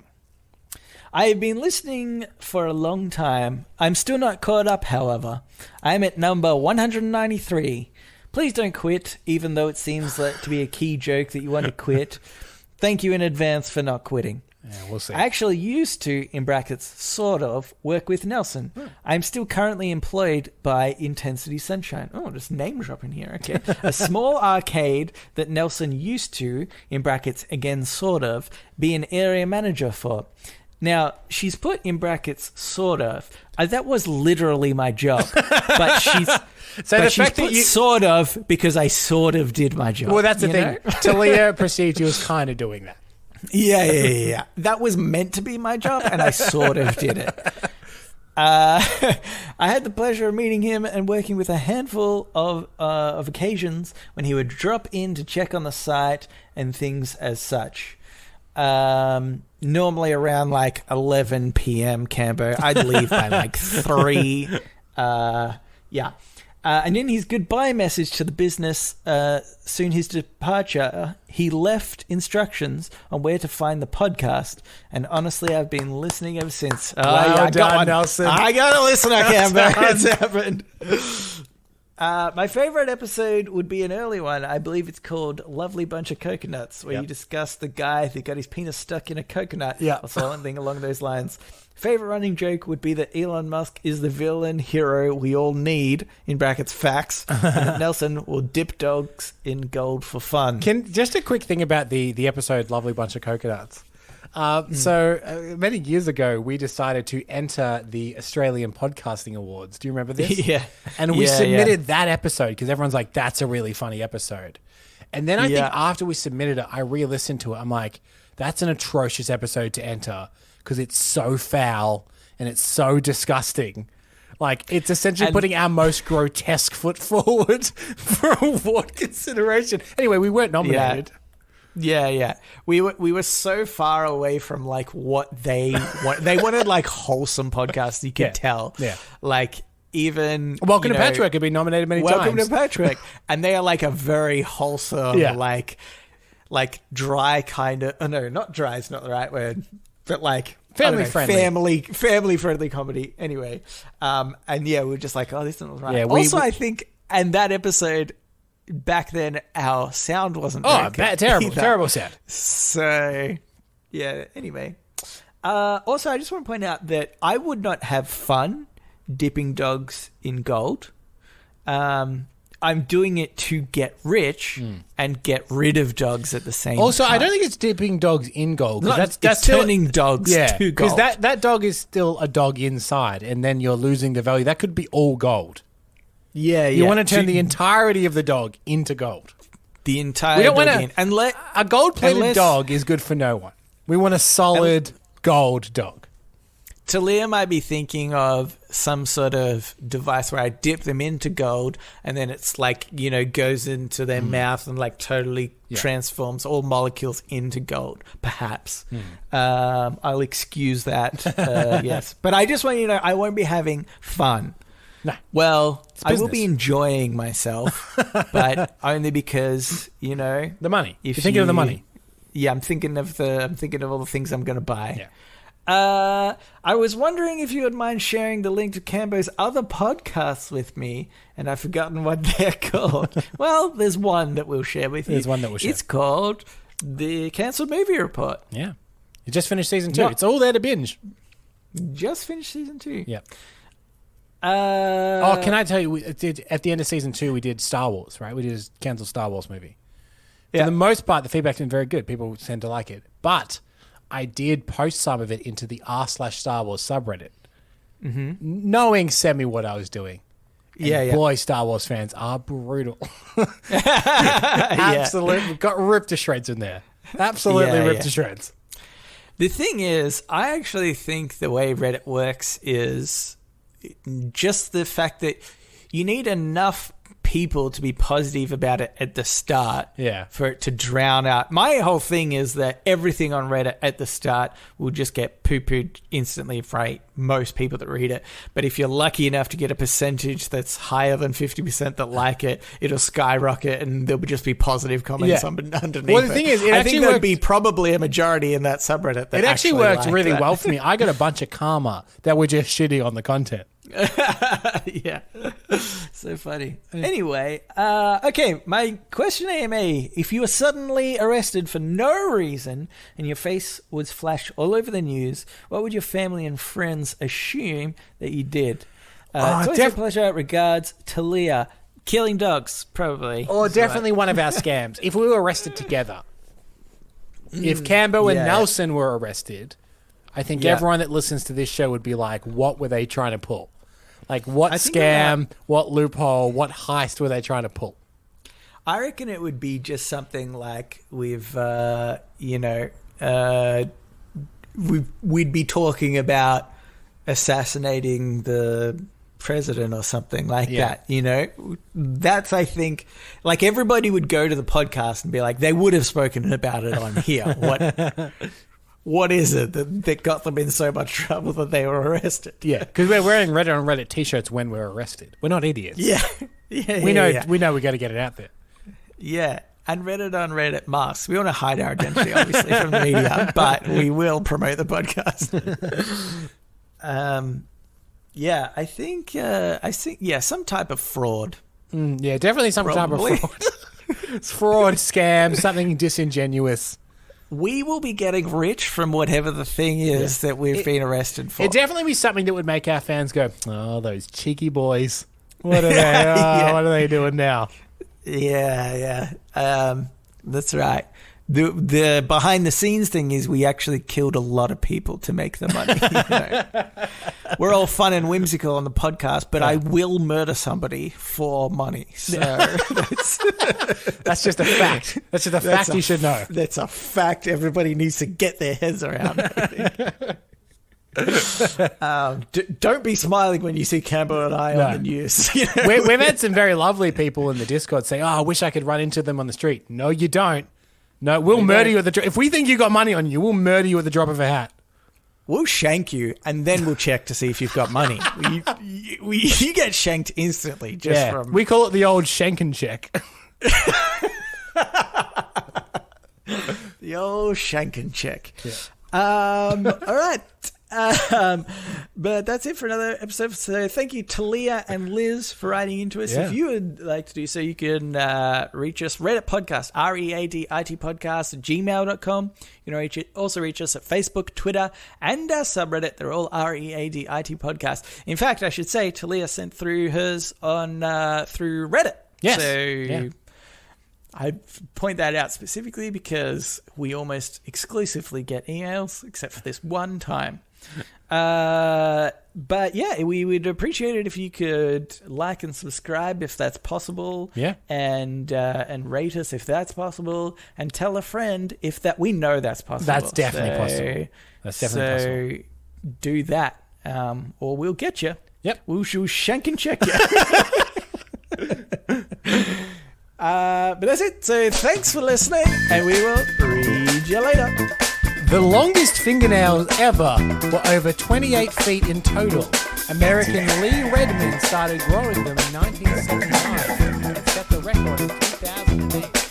I have been listening for a long time. I'm still not caught up, however. I'm at number 193. Please don't quit, even though it seems like to be a key joke that you want to quit. Thank you in advance for not quitting. Yeah, we'll see. I actually used to, in brackets, sort of, work with Nelson. I'm still currently employed by Intensity Sunshine. Oh, just name dropping here. Okay. A small arcade that Nelson used to, in brackets, again, sort of, be an area manager for. Now, she's put in brackets, sort of. That was literally my job. But she's... So the she's fact that put you... sort of because I sort of did my job. Well, that's the you thing. know? Talia perceived you as kind of doing that. Yeah. That was meant to be my job, and I sort of did it. I had the pleasure of meeting him and working with a handful of occasions when he would drop in to check on the site and things as such. Normally around like 11 p.m. Cambo. I'd leave by like 3. Yeah. And in his goodbye message to the business, soon his departure, he left instructions on where to find the podcast. And honestly, I've been listening ever since. Well done, Nelson. I got a listener, Cambo. It's happened. My favorite episode would be an early one. I believe it's called Lovely Bunch of Coconuts, where you discuss the guy who got his penis stuck in a coconut. Yeah. Or something along those lines. Favorite running joke would be that Elon Musk is the villain hero we all need, in brackets facts, and that Nelson will dip dogs in gold for fun. Just a quick thing about the episode Lovely Bunch of Coconuts. So many years ago, we decided to enter the Australian Podcasting Awards. Do you remember this? Yeah. And we submitted that episode because everyone's like, that's a really funny episode. And then I think after we submitted it, I re-listened to it. I'm like, that's an atrocious episode to enter because it's so foul and it's so disgusting. Like, it's essentially putting our most grotesque foot forward for award consideration. Anyway, we weren't nominated. Yeah. We were so far away from like what they want. They wanted like wholesome podcasts. You could tell. Yeah. Like even Welcome to Patchwork had been nominated many times. Welcome to Patchwork, and they are like a very wholesome, like dry kind of. Oh no, not dry is not the right word, but like family friendly comedy. Anyway, and yeah, we were just like, oh, this isn't right. Yeah, I think, and that episode. Back then, our sound wasn't very good terrible sound. So, yeah, anyway. Also, I just want to point out that I would not have fun dipping dogs in gold. I'm doing it to get rich and get rid of dogs at the same time. Also, I don't think it's dipping dogs in gold. That's turning dogs to gold. Because that dog is still a dog inside, and then you're losing the value. That could be all gold. Yeah. You want to turn the entirety of the dog into gold. The entire dog in. A gold-plated dog is good for no one. We want a solid gold dog. Talia might be thinking of some sort of device where I dip them into gold and then it's like, goes into their mouth and like totally transforms all molecules into gold, perhaps. I'll excuse that, yes. But I just want you to know I won't be having fun. No. Well, I will be enjoying myself, but only because, the money. You're thinking of the money. Yeah, I'm thinking of all the things I'm going to buy. Yeah. I was wondering if you would mind sharing the link to Cambo's other podcasts with me, and I've forgotten what they're called. Well, there's one that we'll share with you. There's one that we'll share. It's called The Cancelled Movie Report. Yeah. You just finished season 2. It's all there to binge. Just finished season 2. Yeah. Can I tell you, at the end of season 2, we did Star Wars, right? We did a cancelled Star Wars movie. For the most part, the feedback's been very good. People tend to like it. But I did post some of it into the r/Star Wars subreddit, knowing semi what I was doing. And boy, Star Wars fans are brutal. Absolutely. Got ripped to shreds in there. Absolutely ripped to shreds. The thing is, I actually think the way Reddit works is just the fact that you need enough people to be positive about it at the start for it to drown out. My whole thing is that everything on Reddit at the start will just get poo-pooed instantly by most people that read it. But if you're lucky enough to get a percentage that's higher than 50% that like it, it'll skyrocket and there'll just be positive comments underneath. Well, the thing is, I think there'd be probably a majority in that subreddit that it actually worked really that. well for me. I got a bunch of karma that were just shitty on the content. Yeah. So funny. Anyway, okay, my question AMA, if you were suddenly arrested for no reason and your face was flashed all over the news, what would your family and friends assume that you did? It's always a pleasure. Regards, Talia. Killing dogs, probably. Or definitely one of our scams. If we were arrested together. If Cambo and Nelson were arrested, I think Yeah. everyone that listens to this show would be like, what were they trying to pull? Like, what I think scam, what loophole, what heist were they trying to pull? I reckon it would be just something like we'd be talking about assassinating the president or something like that, you know? That's, I think, like everybody would go to the podcast and be like, they would have spoken about it on here. What is it that got them in so much trouble that they were arrested? Yeah, because we're wearing Reddit on Reddit t-shirts when we're arrested. We're not idiots. Yeah. We know we got to get it out there. Yeah. And Reddit on Reddit masks. We want to hide our identity, obviously, from the media, but we will promote the podcast. I think, some type of fraud. Yeah, definitely some Probably. type of fraud. It's fraud, scam, something disingenuous. We will be getting rich from whatever the thing is that we've been arrested for. It'd definitely be something that would make our fans go, oh, those cheeky boys. What are they? What are they doing now? Yeah. That's right. The behind the scenes thing is we actually killed a lot of people to make the money. We're all fun and whimsical on the podcast, but I will murder somebody for money. So that's just a fact. That's just a fact you should know. That's a fact everybody needs to get their heads around. Don't be smiling when you see Campbell and I on the news. You know? We've had some very lovely people in the Discord say, I wish I could run into them on the street. No, you don't. No, we'll murder you at the drop. If we think you got money on you, we'll murder you at the drop of a hat. We'll shank you, and then we'll check to see if you've got money. You get shanked instantly. From We call it the old shank and check. The old shank and check. Yeah. All right. But that's it for another episode. So thank you, Talia and Liz, for writing into us. Yeah. If you would like to do so, you can reach us, Reddit Podcast, READIT Podcast at gmail.com. You can also reach us at Facebook, Twitter, and our subreddit. They're all READIT Podcast. In fact, I should say, Talia sent through hers on through Reddit. Yes. So I point that out specifically because we almost exclusively get emails, except for this one time. But yeah, we would appreciate it if you could like and subscribe if that's possible. Yeah. And rate us if that's possible, and tell a friend if that we know that's possible. That's definitely possible. That's definitely possible. Do that, or we'll get you. Yep. We'll shank and check you. But that's it. So thanks for listening, and we will read you later. The longest fingernails ever were over 28 feet in total. American Lee Redmond started growing them in 1979 and set the record in 2008.